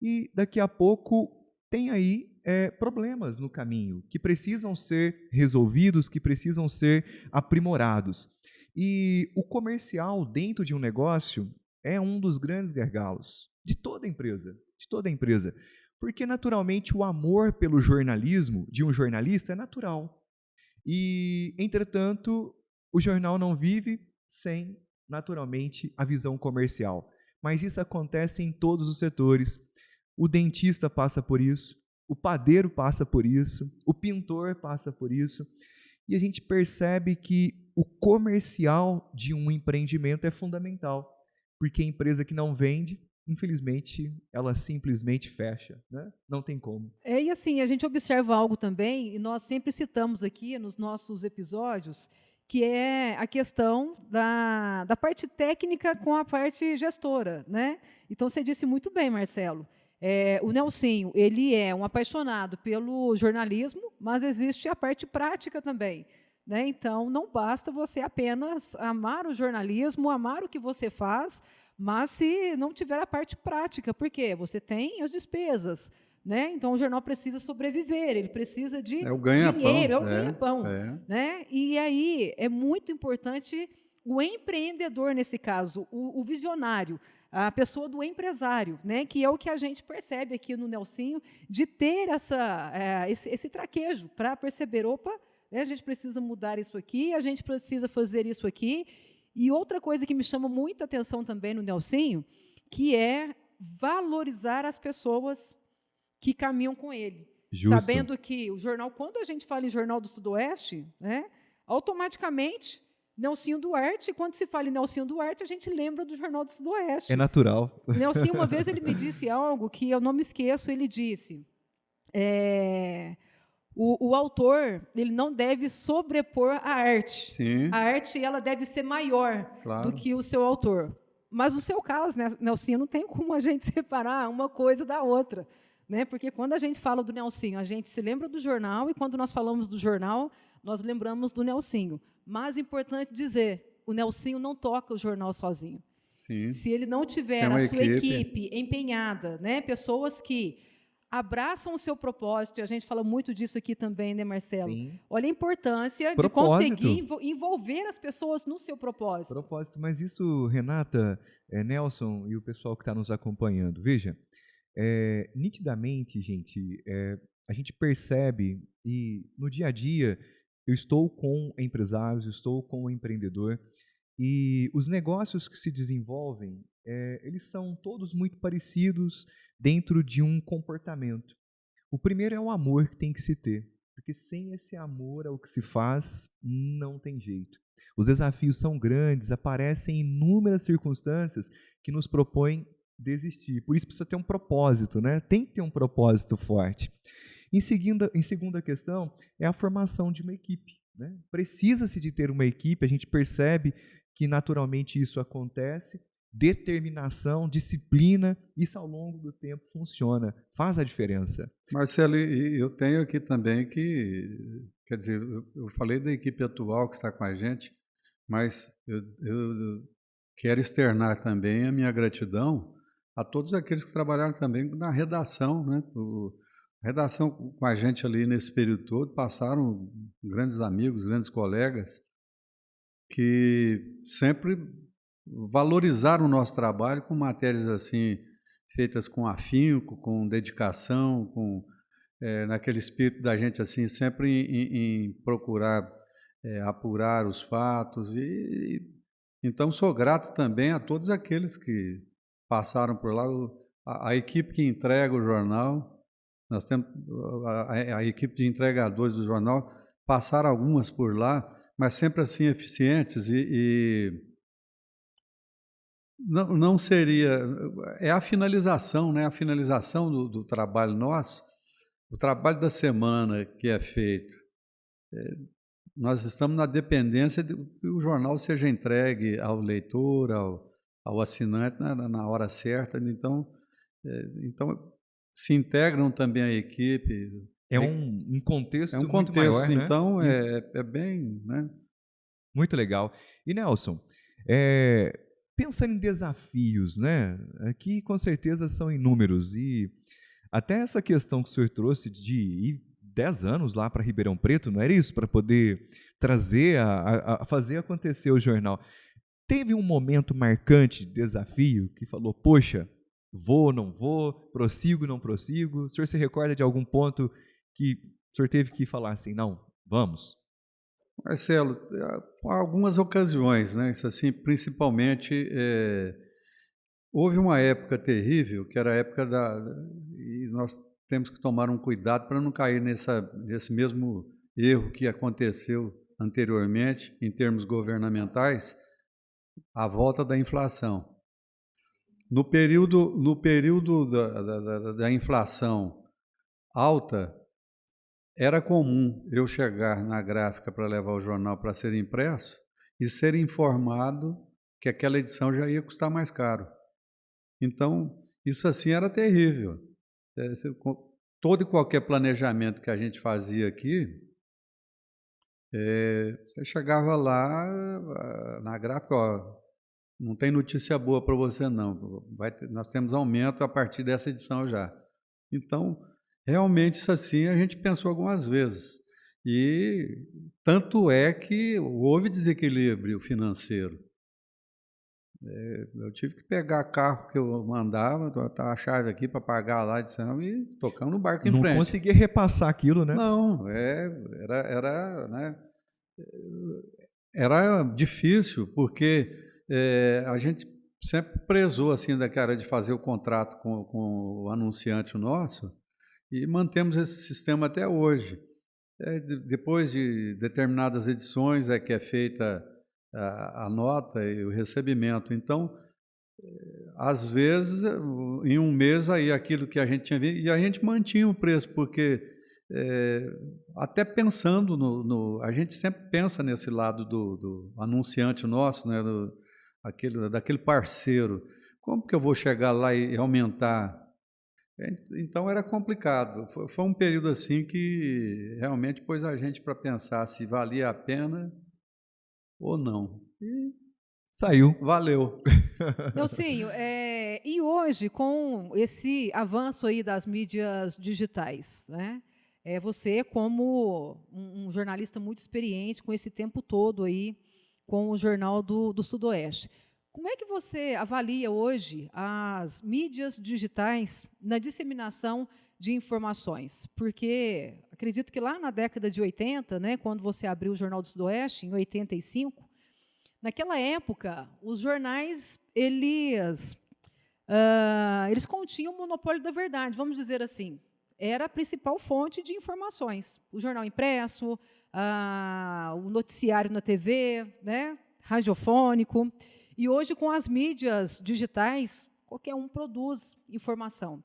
e daqui a pouco tem aí problemas no caminho, que precisam ser resolvidos, que precisam ser aprimorados. E o comercial dentro de um negócio é um dos grandes gargalos de toda empresa, porque naturalmente o amor pelo jornalismo de um jornalista é natural. E, entretanto, o jornal não vive sem, naturalmente, a visão comercial. Mas isso acontece em todos os setores. O dentista passa por isso, o padeiro passa por isso, o pintor passa por isso. E a gente percebe que o comercial de um empreendimento é fundamental, porque a empresa que não vende, infelizmente, ela simplesmente fecha, né? Não tem como. E assim, a gente observa algo também, e nós sempre citamos aqui nos nossos episódios, que é a questão da parte técnica com a parte gestora, né? Então, você disse muito bem, Marcelo. O Nelsinho, ele é um apaixonado pelo jornalismo, mas existe a parte prática também, né? Então, não basta você apenas amar o jornalismo, amar o que você faz, mas se não tiver a parte prática, por quê? Você tem as despesas, né? Então, o jornal precisa sobreviver, ele precisa de o ganha-pão, dinheiro, é o ganha-pão. é. Né? E aí é muito importante o empreendedor, nesse caso, o visionário, a pessoa do empresário, né? Que é o que a gente percebe aqui no Nelsinho, de ter esse traquejo para perceber, opa, né, a gente precisa mudar isso aqui, a gente precisa fazer isso aqui. E outra coisa que me chama muita atenção também no Nelsinho, que é valorizar as pessoas que caminham com ele. Justo. Sabendo que o jornal, quando a gente fala em Jornal do Sudoeste, né, automaticamente, Nelsinho Duarte, quando se fala em Nelsinho Duarte, a gente lembra do Jornal do Sudoeste. É natural. Nelsinho, uma vez, ele me disse algo que eu não me esqueço, ele disse, o autor, ele não deve sobrepor a arte. Sim. A arte, ela deve ser maior, claro, do que o seu autor. Mas no seu caso, né, Nelsinho, não tem como a gente separar uma coisa da outra. Né? Porque quando a gente fala do Nelsinho, a gente se lembra do jornal, e quando nós falamos do jornal, nós lembramos do Nelsinho. Mais importante dizer, o Nelsinho não toca o jornal sozinho. Sim. Se ele não tiver a sua equipe empenhada, né? Pessoas que abraçam o seu propósito, e a gente fala muito disso aqui também, né, Marcelo? Sim. Olha a importância Propósito. de conseguir envolver as pessoas no seu propósito. Propósito, mas isso, Renata, Nelson e o pessoal que está nos acompanhando, veja, nitidamente, gente, a gente percebe, e no dia a dia eu estou com empresários, estou com um empreendedor, e os negócios que se desenvolvem, eles são todos muito parecidos dentro de um comportamento. O primeiro é o amor que tem que se ter, porque sem esse amor ao que se faz, não tem jeito. Os desafios são grandes, aparecem inúmeras circunstâncias que nos propõem desistir. Por isso precisa ter um propósito, né? Tem que ter um propósito forte. Em segunda questão, é a formação de uma equipe, né? Precisa-se de ter uma equipe, a gente percebe que naturalmente isso acontece, determinação, disciplina, isso ao longo do tempo funciona, faz a diferença. Marcelo, eu tenho aqui também que, quer dizer, eu falei da equipe atual que está com a gente, mas eu quero externar também a minha gratidão a todos aqueles que trabalharam também na redação, né? A redação com a gente ali nesse período todo, passaram grandes amigos, grandes colegas, que sempre valorizaram o nosso trabalho com matérias assim, feitas com afinco, com dedicação, naquele espírito da gente assim, sempre em procurar apurar os fatos. Então, sou grato também a todos aqueles que passaram por lá, a equipe que entrega o jornal, nós temos a equipe de entregadores do jornal, passaram algumas por lá, mas sempre assim eficientes e não seria, é a finalização, né? A finalização do trabalho nosso, o trabalho da semana que é feito. Nós estamos na dependência de que o jornal seja entregue ao leitor, ao assinante na hora certa. Então, se integram também a equipe. É um contexto muito contexto, maior, né? Então, é bem... Né? Muito legal. E, Nelson, pensando em desafios, né? Aqui, com certeza, são inúmeros. E até essa questão que o senhor trouxe de ir 10 anos lá para Ribeirão Preto, não era isso? Para poder trazer, a fazer acontecer o jornal. Teve um momento marcante de desafio que falou, poxa, vou, não vou, prossigo, não prossigo? O senhor se recorda de algum ponto que o senhor teve que falar assim, não, vamos? Marcelo, algumas ocasiões, né? Isso assim, principalmente, houve uma época terrível, que era a época e nós temos que tomar um cuidado para não cair nesse mesmo erro que aconteceu anteriormente, em termos governamentais, a volta da inflação. No período da inflação alta, era comum eu chegar na gráfica para levar o jornal para ser impresso e ser informado que aquela edição já ia custar mais caro. Então, isso assim era terrível. Todo e qualquer planejamento que a gente fazia aqui, você chegava lá na gráfica, ó, não tem notícia boa para você não, nós temos aumento a partir dessa edição já. Então, realmente isso assim a gente pensou algumas vezes. E tanto é que houve desequilíbrio financeiro. Eu tive que pegar carro que eu mandava, botar a chave aqui para pagar lá, e tocamos no barco em frente. Não conseguia repassar aquilo, né? Não, né, era difícil, porque a gente sempre prezou assim da cara de fazer o contrato com o anunciante nosso e mantemos esse sistema até hoje. Depois de determinadas edições é que é feita a nota e o recebimento. Então, às vezes, em um mês, aí aquilo que a gente tinha visto, e a gente mantinha o preço, porque até pensando a gente sempre pensa nesse lado do anunciante nosso, né, daquele parceiro. Como que eu vou chegar lá e aumentar? Então era complicado. Foi um período assim que realmente pôs a gente para pensar se valia a pena ou não. E saiu. Valeu. Nelsinho, e hoje, com esse avanço aí das mídias digitais, né? Você, como um jornalista muito experiente, com esse tempo todo aí, com o Jornal do Sudoeste, como é que você avalia hoje as mídias digitais na disseminação de informações? Porque acredito que lá na década de 80, né, quando você abriu o Jornal do Sudoeste, em 85, naquela época, os jornais, eles continham o monopólio da verdade, vamos dizer assim. Era a principal fonte de informações. O jornal impresso, o noticiário na TV, né, radiofônico. E hoje, com as mídias digitais, qualquer um produz informação.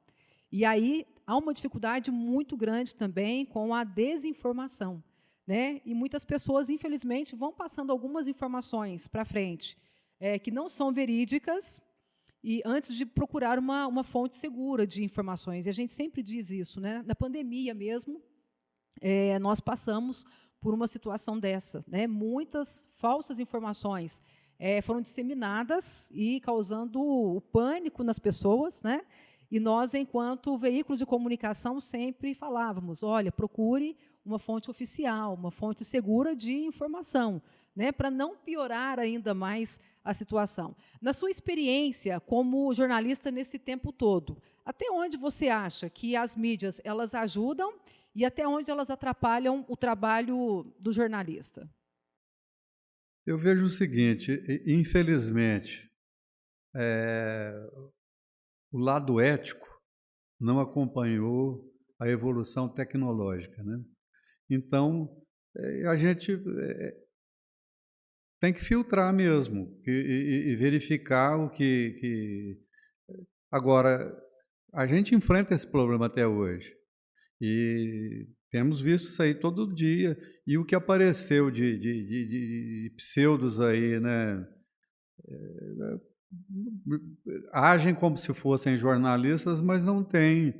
E aí há uma dificuldade muito grande também com a desinformação, né? E muitas pessoas, infelizmente, vão passando algumas informações para frente que não são verídicas, e antes de procurar uma fonte segura de informações. E a gente sempre diz isso, né? Na pandemia mesmo, nós passamos por uma situação dessa, né? Muitas falsas informações foram disseminadas e causando o pânico nas pessoas, né? E nós, enquanto veículo de comunicação, sempre falávamos, olha, procure uma fonte oficial, uma fonte segura de informação, né, para não piorar ainda mais a situação. Na sua experiência como jornalista nesse tempo todo, até onde você acha que as mídias elas ajudam e até onde elas atrapalham o trabalho do jornalista? Eu vejo o seguinte, infelizmente, o lado ético não acompanhou a evolução tecnológica, né? Então, a gente tem que filtrar mesmo e verificar o que... Agora, a gente enfrenta esse problema até hoje e temos visto isso aí todo dia. E o que apareceu de pseudos aí, né? Agem como se fossem jornalistas, mas não tem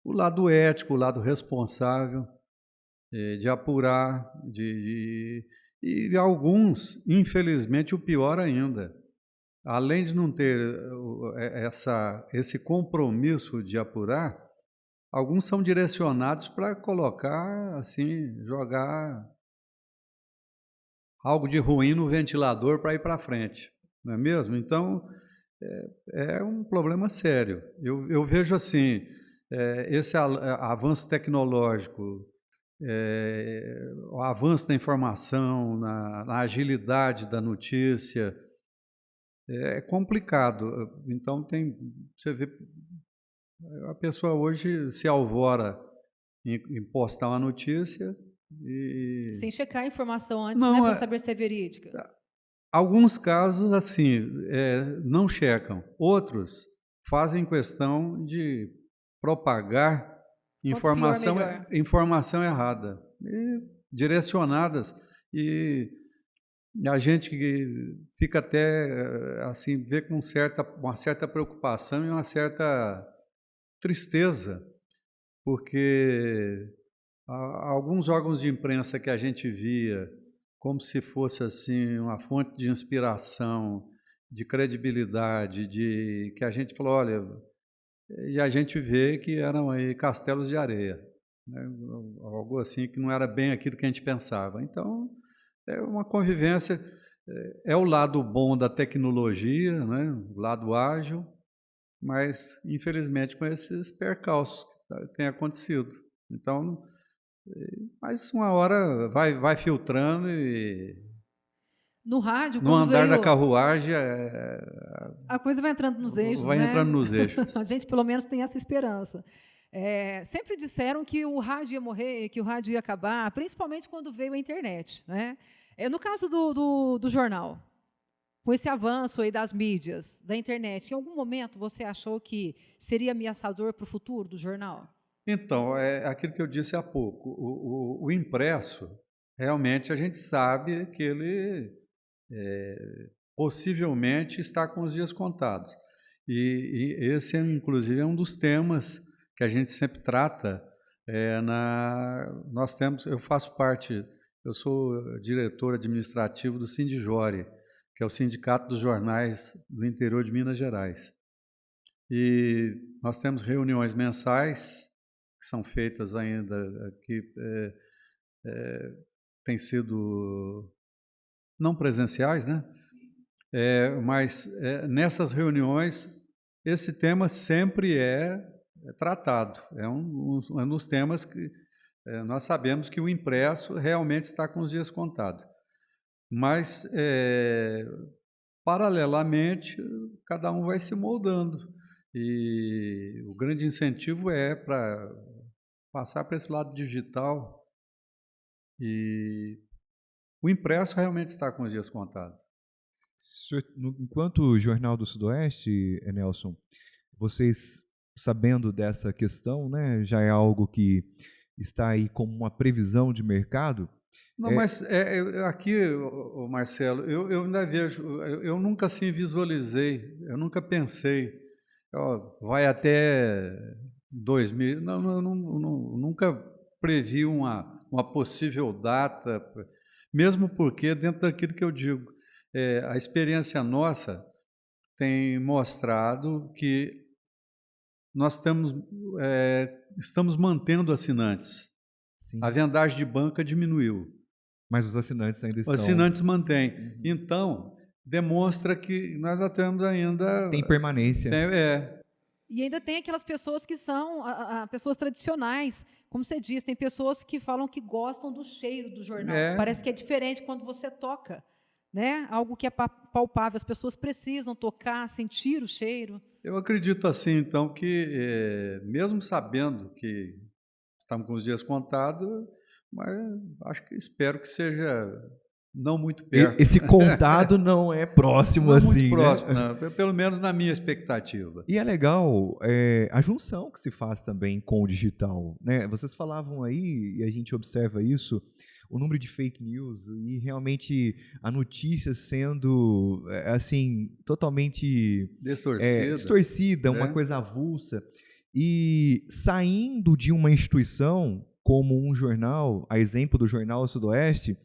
o lado ético, o lado responsável de apurar, e alguns, infelizmente, o pior ainda, além de não ter esse compromisso de apurar, alguns são direcionados para colocar, assim, jogar algo de ruim no ventilador para ir para frente, não é mesmo? Então, é um problema sério. Eu vejo assim, esse avanço tecnológico, o avanço da informação, na agilidade da notícia, é complicado. Então, você vê, a pessoa hoje se alvora em postar uma notícia Sem checar a informação antes, Não, né, para saber se é verídica. Alguns casos, assim, não checam. Outros fazem questão de propagar Quanto pior, melhor. informação errada, direcionadas, e a gente fica até, assim, vê com uma certa preocupação e uma certa tristeza, porque alguns órgãos de imprensa que a gente via como se fosse assim uma fonte de inspiração, de credibilidade, que a gente falou, olha, e a gente vê que eram aí castelos de areia, né? Algo assim que não era bem aquilo que a gente pensava. Então, é uma convivência, é o lado bom da tecnologia, né? O lado ágil, mas infelizmente com esses percalços que têm acontecido. Então, mas uma hora vai filtrando e No rádio, no quando andar da veio... carruagem A coisa vai entrando nos eixos, vai né? entrando nos eixos. A gente, pelo menos, tem essa esperança. Sempre disseram que o rádio ia morrer, que o rádio ia acabar, principalmente quando veio a internet, né? No caso do jornal, com esse avanço aí das mídias, da internet, em algum momento você achou que seria ameaçador para o futuro do jornal? Então, é aquilo que eu disse há pouco. O impresso, realmente, a gente sabe que ele possivelmente está com os dias contados. E esse, inclusive, é um dos temas que a gente sempre trata. Nós temos, eu faço parte, eu sou diretor administrativo do Sindijore, que é o Sindicato dos Jornais do Interior de Minas Gerais. E nós temos reuniões mensais, que são feitas ainda, que têm sido não presenciais, né? Mas nessas reuniões, esse tema sempre é tratado. É um dos temas que nós sabemos que o impresso realmente está com os dias contados. Mas, paralelamente, cada um vai se moldando. E o grande incentivo é para passar para esse lado digital, e o impresso realmente está com os dias contados. Enquanto Jornal do Sudoeste, Nelson, vocês sabendo dessa questão, né, já é algo que está aí como uma previsão de mercado? Não, mas aqui, Marcelo, eu ainda vejo, eu nunca assim visualizei, eu nunca pensei, vai até 2000, nunca previ uma possível data, mesmo porque, dentro daquilo que eu digo, a experiência nossa tem mostrado que nós estamos mantendo assinantes. Sim. A vendagem de banca diminuiu. Mas os assinantes ainda estão... Os assinantes mantêm. Então, demonstra que nós já temos ainda... Tem permanência. E ainda tem aquelas pessoas que são pessoas tradicionais. Como você diz, tem pessoas que falam que gostam do cheiro do jornal. Parece que é diferente quando você toca, né? Algo que é palpável. As pessoas precisam tocar, sentir o cheiro. Eu acredito assim, então, que mesmo sabendo que estamos com os dias contados, mas espero que seja não muito perto. Esse contado não é próximo não assim, muito próximo, né? não, pelo menos na minha expectativa. E é legal a junção que se faz também com o digital, né? Vocês falavam aí, e a gente observa isso, o número de fake news e realmente a notícia sendo, assim, totalmente distorcida, uma coisa avulsa. E saindo de uma instituição como um jornal, a exemplo do Jornal Sudoeste,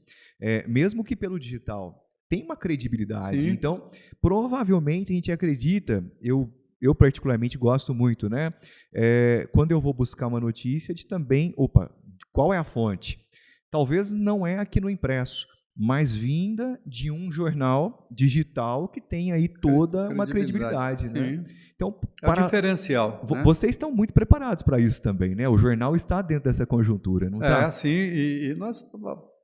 mesmo que pelo digital, tem uma credibilidade. Sim. Então, provavelmente a gente acredita, eu particularmente gosto muito, né? Quando eu vou buscar uma notícia de também, qual é a fonte? Talvez não é aqui no impresso, mas vinda de um jornal digital que tem aí toda uma credibilidade, né? Então, é o diferencial. Vocês estão muito preparados para isso também, né? O jornal está dentro dessa conjuntura, não está? Sim, e nós,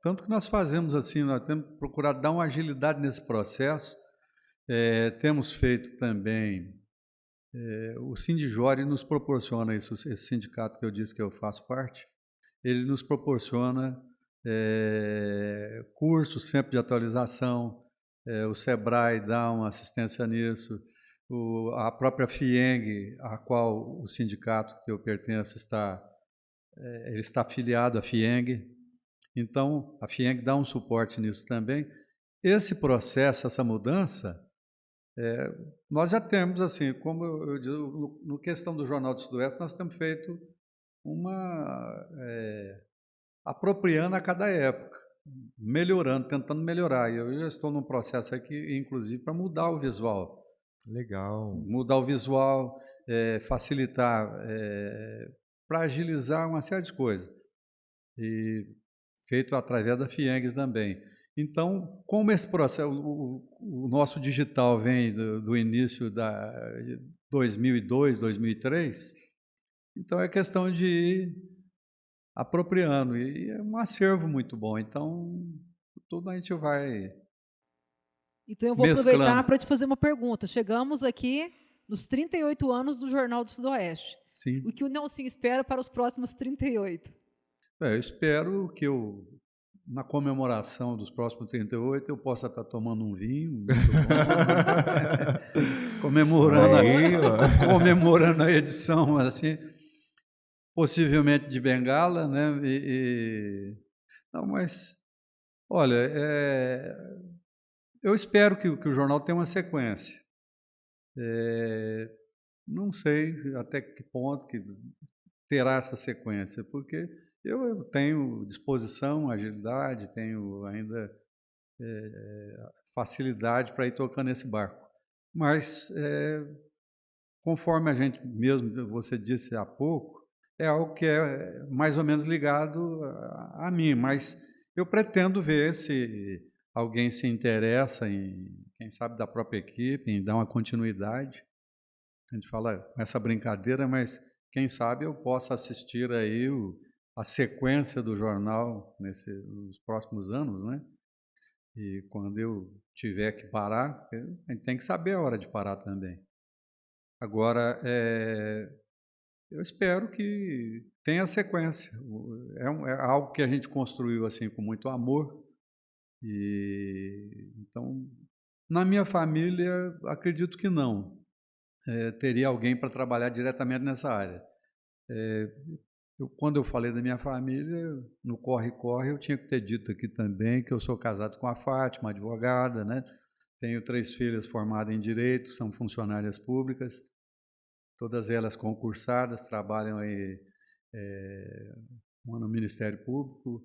tanto que nós fazemos assim, nós temos procurado dar uma agilidade nesse processo. Temos feito também, o Sindijore nos proporciona isso, esse sindicato que eu disse que eu faço parte, ele nos proporciona curso sempre de atualização, o SEBRAE dá uma assistência nisso, a própria FIENG, a qual o sindicato que eu pertenço ele está afiliado à FIENG, então a FIENG dá um suporte nisso também. Esse processo, essa mudança, nós já temos, assim, como eu digo, no questão do Jornal do Sudoeste, nós temos feito apropriando a cada época, melhorando, tentando melhorar. E eu já estou num processo aqui, inclusive, para mudar o visual. Legal. Mudar o visual, facilitar, para agilizar uma série de coisas. E feito através da FIENG também. Então, como esse processo, o nosso digital vem do início de 2002, 2003, então é questão de ir apropriando, e é um acervo muito bom, então tudo a gente vai Então eu vou mesclando. aproveitar para te fazer uma pergunta. Chegamos aqui nos 38 anos do Jornal do Sudoeste. Sim. O que o Nelson espera para os próximos 38? Eu espero que na comemoração dos próximos 38, eu possa estar tomando um vinho, muito bom, comemorando a edição, assim, possivelmente de bengala, né? Não, mas, olha, eu espero que o jornal tenha uma sequência. Não sei até que ponto que terá essa sequência, porque eu tenho disposição, agilidade, tenho ainda facilidade para ir tocando esse barco. Mas, conforme a gente mesmo, você disse há pouco, é algo que é mais ou menos ligado a mim, mas eu pretendo ver se alguém se interessa em, quem sabe, da própria equipe, em dar uma continuidade. A gente fala essa brincadeira, mas quem sabe eu possa assistir aí a sequência do jornal nos próximos anos, né? E quando eu tiver que parar, a gente tem que saber a hora de parar também. Agora, eu espero que tenha sequência. É algo que a gente construiu assim com muito amor. E então, na minha família, acredito que não. Teria alguém para trabalhar diretamente nessa área. Quando eu falei da minha família, no corre-corre, eu tinha que ter dito aqui também que eu sou casado com a Fátima, advogada, né? Tenho 3 filhas formadas em Direito, são funcionárias públicas, todas elas concursadas, trabalham aí, uma no Ministério Público,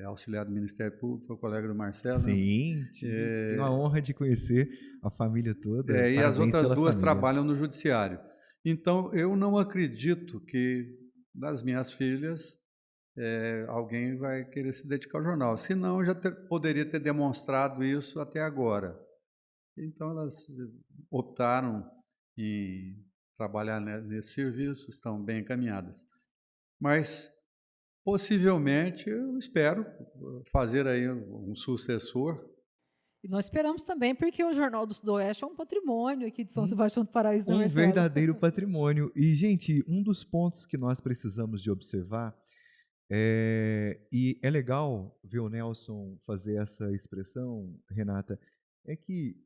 auxiliar do Ministério Público, foi colega do Marcelo. Sim, tenho a honra de conhecer a família toda. E as outras 2 família. trabalham no Judiciário. Então, eu não acredito que das minhas filhas alguém vai querer se dedicar ao jornal. Senão, eu já poderia ter demonstrado isso até agora. Então, elas optaram em trabalhar nesse serviço, estão bem encaminhadas. Mas, possivelmente, eu espero fazer aí um sucessor. E nós esperamos também, porque o Jornal do Sudoeste é um patrimônio aqui de São Sebastião do Paraíso. Um verdadeiro patrimônio. E, gente, um dos pontos que nós precisamos de observar, e é legal ver o Nelson fazer essa expressão, Renata, é que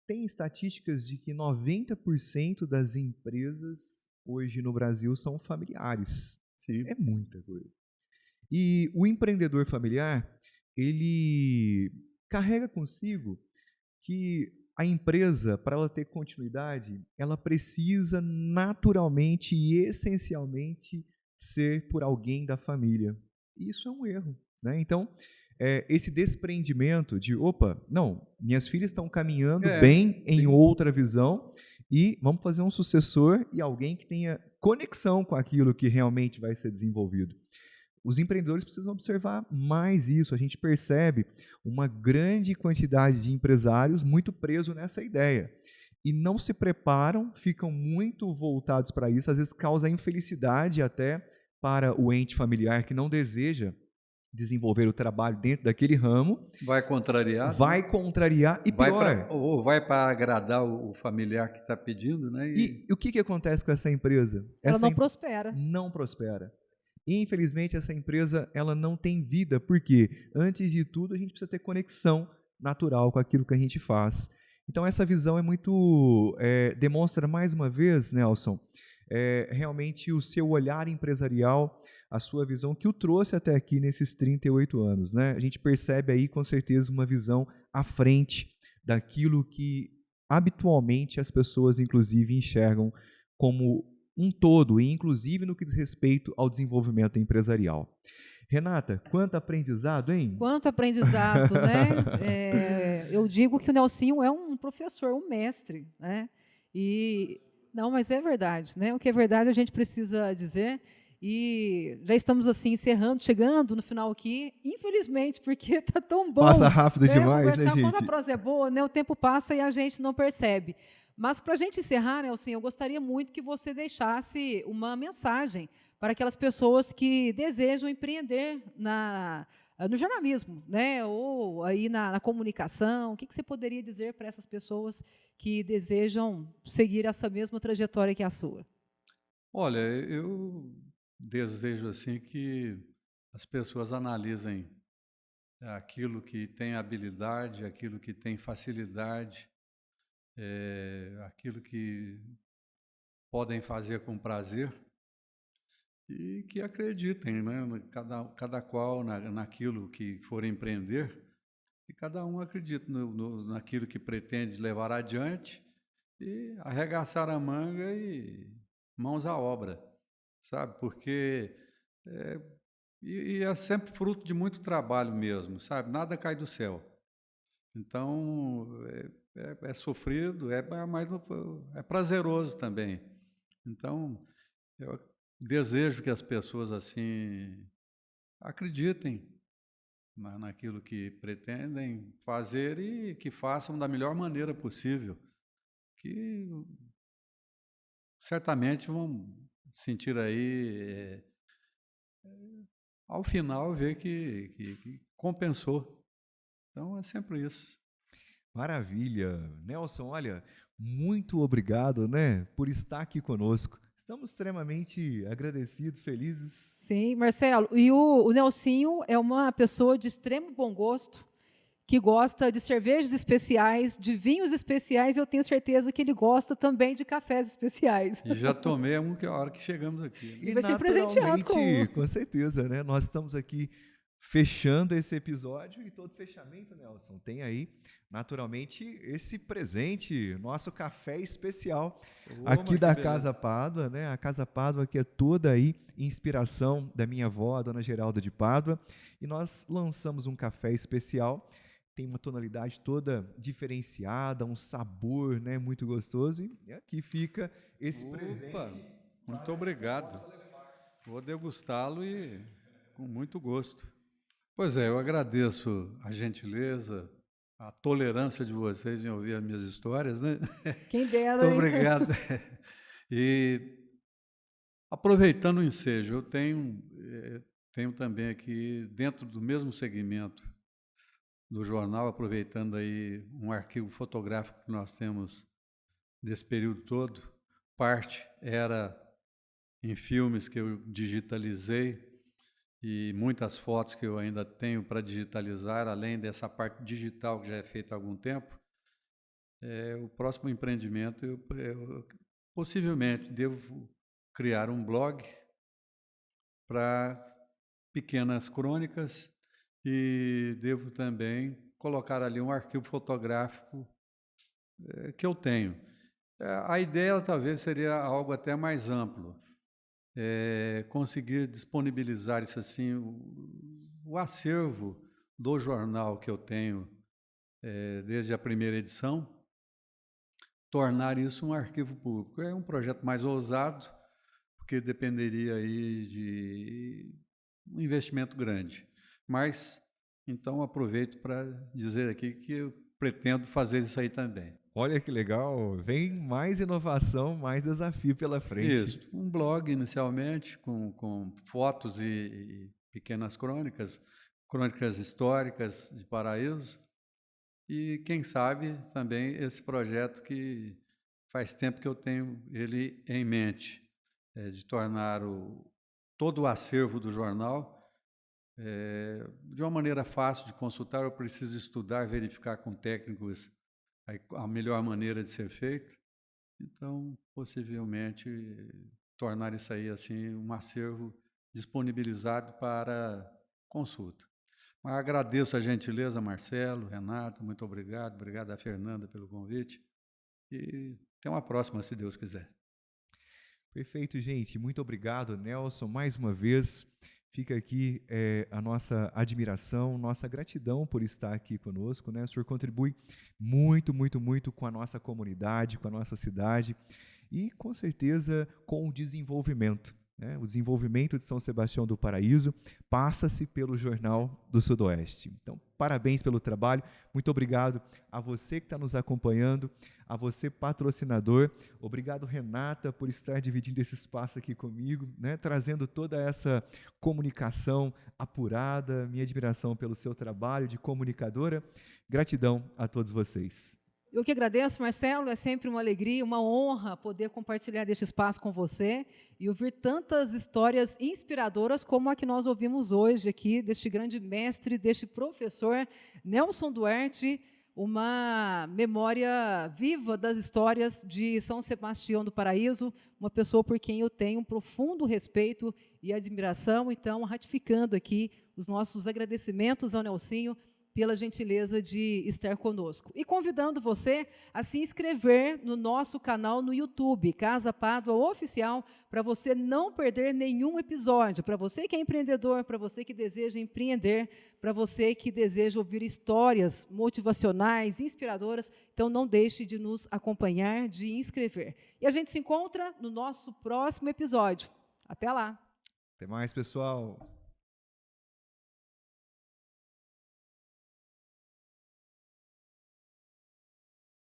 tem estatísticas de que 90% das empresas hoje no Brasil são familiares. Sim. É muita coisa. E o empreendedor familiar, ele carrega consigo que a empresa, para ela ter continuidade, ela precisa naturalmente e essencialmente ser por alguém da família. Isso é um erro, né? Então, esse desprendimento de, não, minhas filhas estão caminhando bem em outra visão e vamos fazer um sucessor e alguém que tenha conexão com aquilo que realmente vai ser desenvolvido. Os empreendedores precisam observar mais isso. A gente percebe uma grande quantidade de empresários muito presos nessa ideia. E não se preparam, ficam muito voltados para isso, às vezes causa infelicidade até para o ente familiar que não deseja desenvolver o trabalho dentro daquele ramo. Vai contrariar. Vai contrariar e pior. Ou vai para agradar o familiar que está pedindo, né? E o que acontece com essa empresa? Ela não prospera. Não prospera. E, infelizmente, essa empresa ela não tem vida, porque, antes de tudo, a gente precisa ter conexão natural com aquilo que a gente faz. Então, essa visão é muito. Demonstra mais uma vez, Nelson, realmente o seu olhar empresarial, a sua visão que o trouxe até aqui nesses 38 anos. Né? A gente percebe aí, com certeza, uma visão à frente daquilo que habitualmente as pessoas, inclusive, enxergam como um todo, e inclusive no que diz respeito ao desenvolvimento empresarial. Renata, quanto aprendizado, hein? Quanto aprendizado, né? Eu digo que o Nelsinho é um professor, um mestre, né? E não, mas é verdade, né? O que é verdade a gente precisa dizer. E já estamos assim encerrando, chegando no final aqui, infelizmente, porque está tão bom. Passa rápido demais, né, Quando a gente? prosa é boa, né, o tempo passa e a gente não percebe. Mas para a gente encerrar, Nelson, eu gostaria muito que você deixasse uma mensagem para aquelas pessoas que desejam empreender no jornalismo, né, ou aí na comunicação. O que você poderia dizer para essas pessoas que desejam seguir essa mesma trajetória que a sua? Olha, eu desejo assim que as pessoas analisem aquilo que tem habilidade, aquilo que tem facilidade, aquilo que podem fazer com prazer e que acreditem, né? Cada qual naquilo que for empreender, e cada um acredite naquilo que pretende levar adiante e arregaçar a manga e mãos à obra, sabe? Porque é sempre fruto de muito trabalho mesmo, sabe? Nada cai do céu. Então, é sofrido, mas é prazeroso também. Então, eu desejo que as pessoas assim acreditem naquilo que pretendem fazer e que façam da melhor maneira possível, que certamente vão sentir aí, ao final, ver que compensou. Então, é sempre isso. Maravilha. Nelson, olha, muito obrigado, né, por estar aqui conosco. Estamos extremamente agradecidos, felizes. Sim, Marcelo. E o Nelsinho é uma pessoa de extremo bom gosto, que gosta de cervejas especiais, de vinhos especiais, e eu tenho certeza que ele gosta também de cafés especiais. E já tomei a hora que chegamos aqui. E vai ser presenteado com um. Com certeza, né? Nós estamos aqui fechando esse episódio e todo fechamento, Nelson, tem aí, naturalmente, esse presente, nosso café especial aqui da Casa Pádua, né? A Casa Pádua que é toda aí inspiração da minha avó, a Dona Geralda de Pádua, e nós lançamos um café especial, tem uma tonalidade toda diferenciada, um sabor, né, muito gostoso, e aqui fica esse presente. Muito obrigado. Vou degustá-lo e com muito gosto. Pois é, eu agradeço a gentileza, a tolerância de vocês em ouvir as minhas histórias, né? Quem dera. Muito obrigado. E aproveitando o ensejo, eu tenho também aqui, dentro do mesmo segmento do jornal, aproveitando aí um arquivo fotográfico que nós temos desse período todo. Parte era em filmes que eu digitalizei, e muitas fotos que eu ainda tenho para digitalizar, além dessa parte digital que já é feita há algum tempo. O próximo empreendimento, eu possivelmente devo criar um blog para pequenas crônicas e devo também colocar ali um arquivo fotográfico que eu tenho. A ideia talvez seria algo até mais amplo. Conseguir disponibilizar isso assim, o acervo do jornal que eu tenho desde a primeira edição, tornar isso um arquivo público. É um projeto mais ousado, porque dependeria aí de um investimento grande. Mas, então, aproveito para dizer aqui que eu pretendo fazer isso aí também. Olha que legal, vem mais inovação, mais desafio pela frente. Isso, um blog inicialmente com fotos e pequenas crônicas históricas de Paraíso, e quem sabe também esse projeto que faz tempo que eu tenho ele em mente, de tornar todo o acervo do jornal. De uma maneira fácil de consultar, eu preciso estudar, verificar com técnicos a melhor maneira de ser feito. Então, possivelmente, tornar isso aí assim, um acervo disponibilizado para consulta. Mas agradeço a gentileza, Marcelo, Renata, muito obrigado. Obrigado a Fernanda pelo convite. E até uma próxima, se Deus quiser. Perfeito, gente. Muito obrigado, Nelson, mais uma vez. Fica aqui a nossa admiração, nossa gratidão por estar aqui conosco, né? O senhor contribui muito, muito, muito com a nossa comunidade, com a nossa cidade e, com certeza, com o desenvolvimento. Né? O desenvolvimento de São Sebastião do Paraíso passa-se pelo Jornal do Sudoeste. Então, parabéns pelo trabalho. Muito obrigado a você que está nos acompanhando, a você, patrocinador. Obrigado, Renata, por estar dividindo esse espaço aqui comigo, né? Trazendo toda essa comunicação apurada. Minha admiração pelo seu trabalho de comunicadora. Gratidão a todos vocês. Eu que agradeço, Marcelo, é sempre uma alegria, uma honra poder compartilhar deste espaço com você e ouvir tantas histórias inspiradoras como a que nós ouvimos hoje aqui, deste grande mestre, deste professor Nelson Duarte, uma memória viva das histórias de São Sebastião do Paraíso, uma pessoa por quem eu tenho um profundo respeito e admiração. Então, ratificando aqui os nossos agradecimentos ao Nelsinho pela gentileza de estar conosco. E convidando você a se inscrever no nosso canal no YouTube, Casa Pádua Oficial, para você não perder nenhum episódio, para você que é empreendedor, para você que deseja empreender, para você que deseja ouvir histórias motivacionais, inspiradoras. Então, não deixe de nos acompanhar, de inscrever. E a gente se encontra no nosso próximo episódio. Até lá! Até mais, pessoal!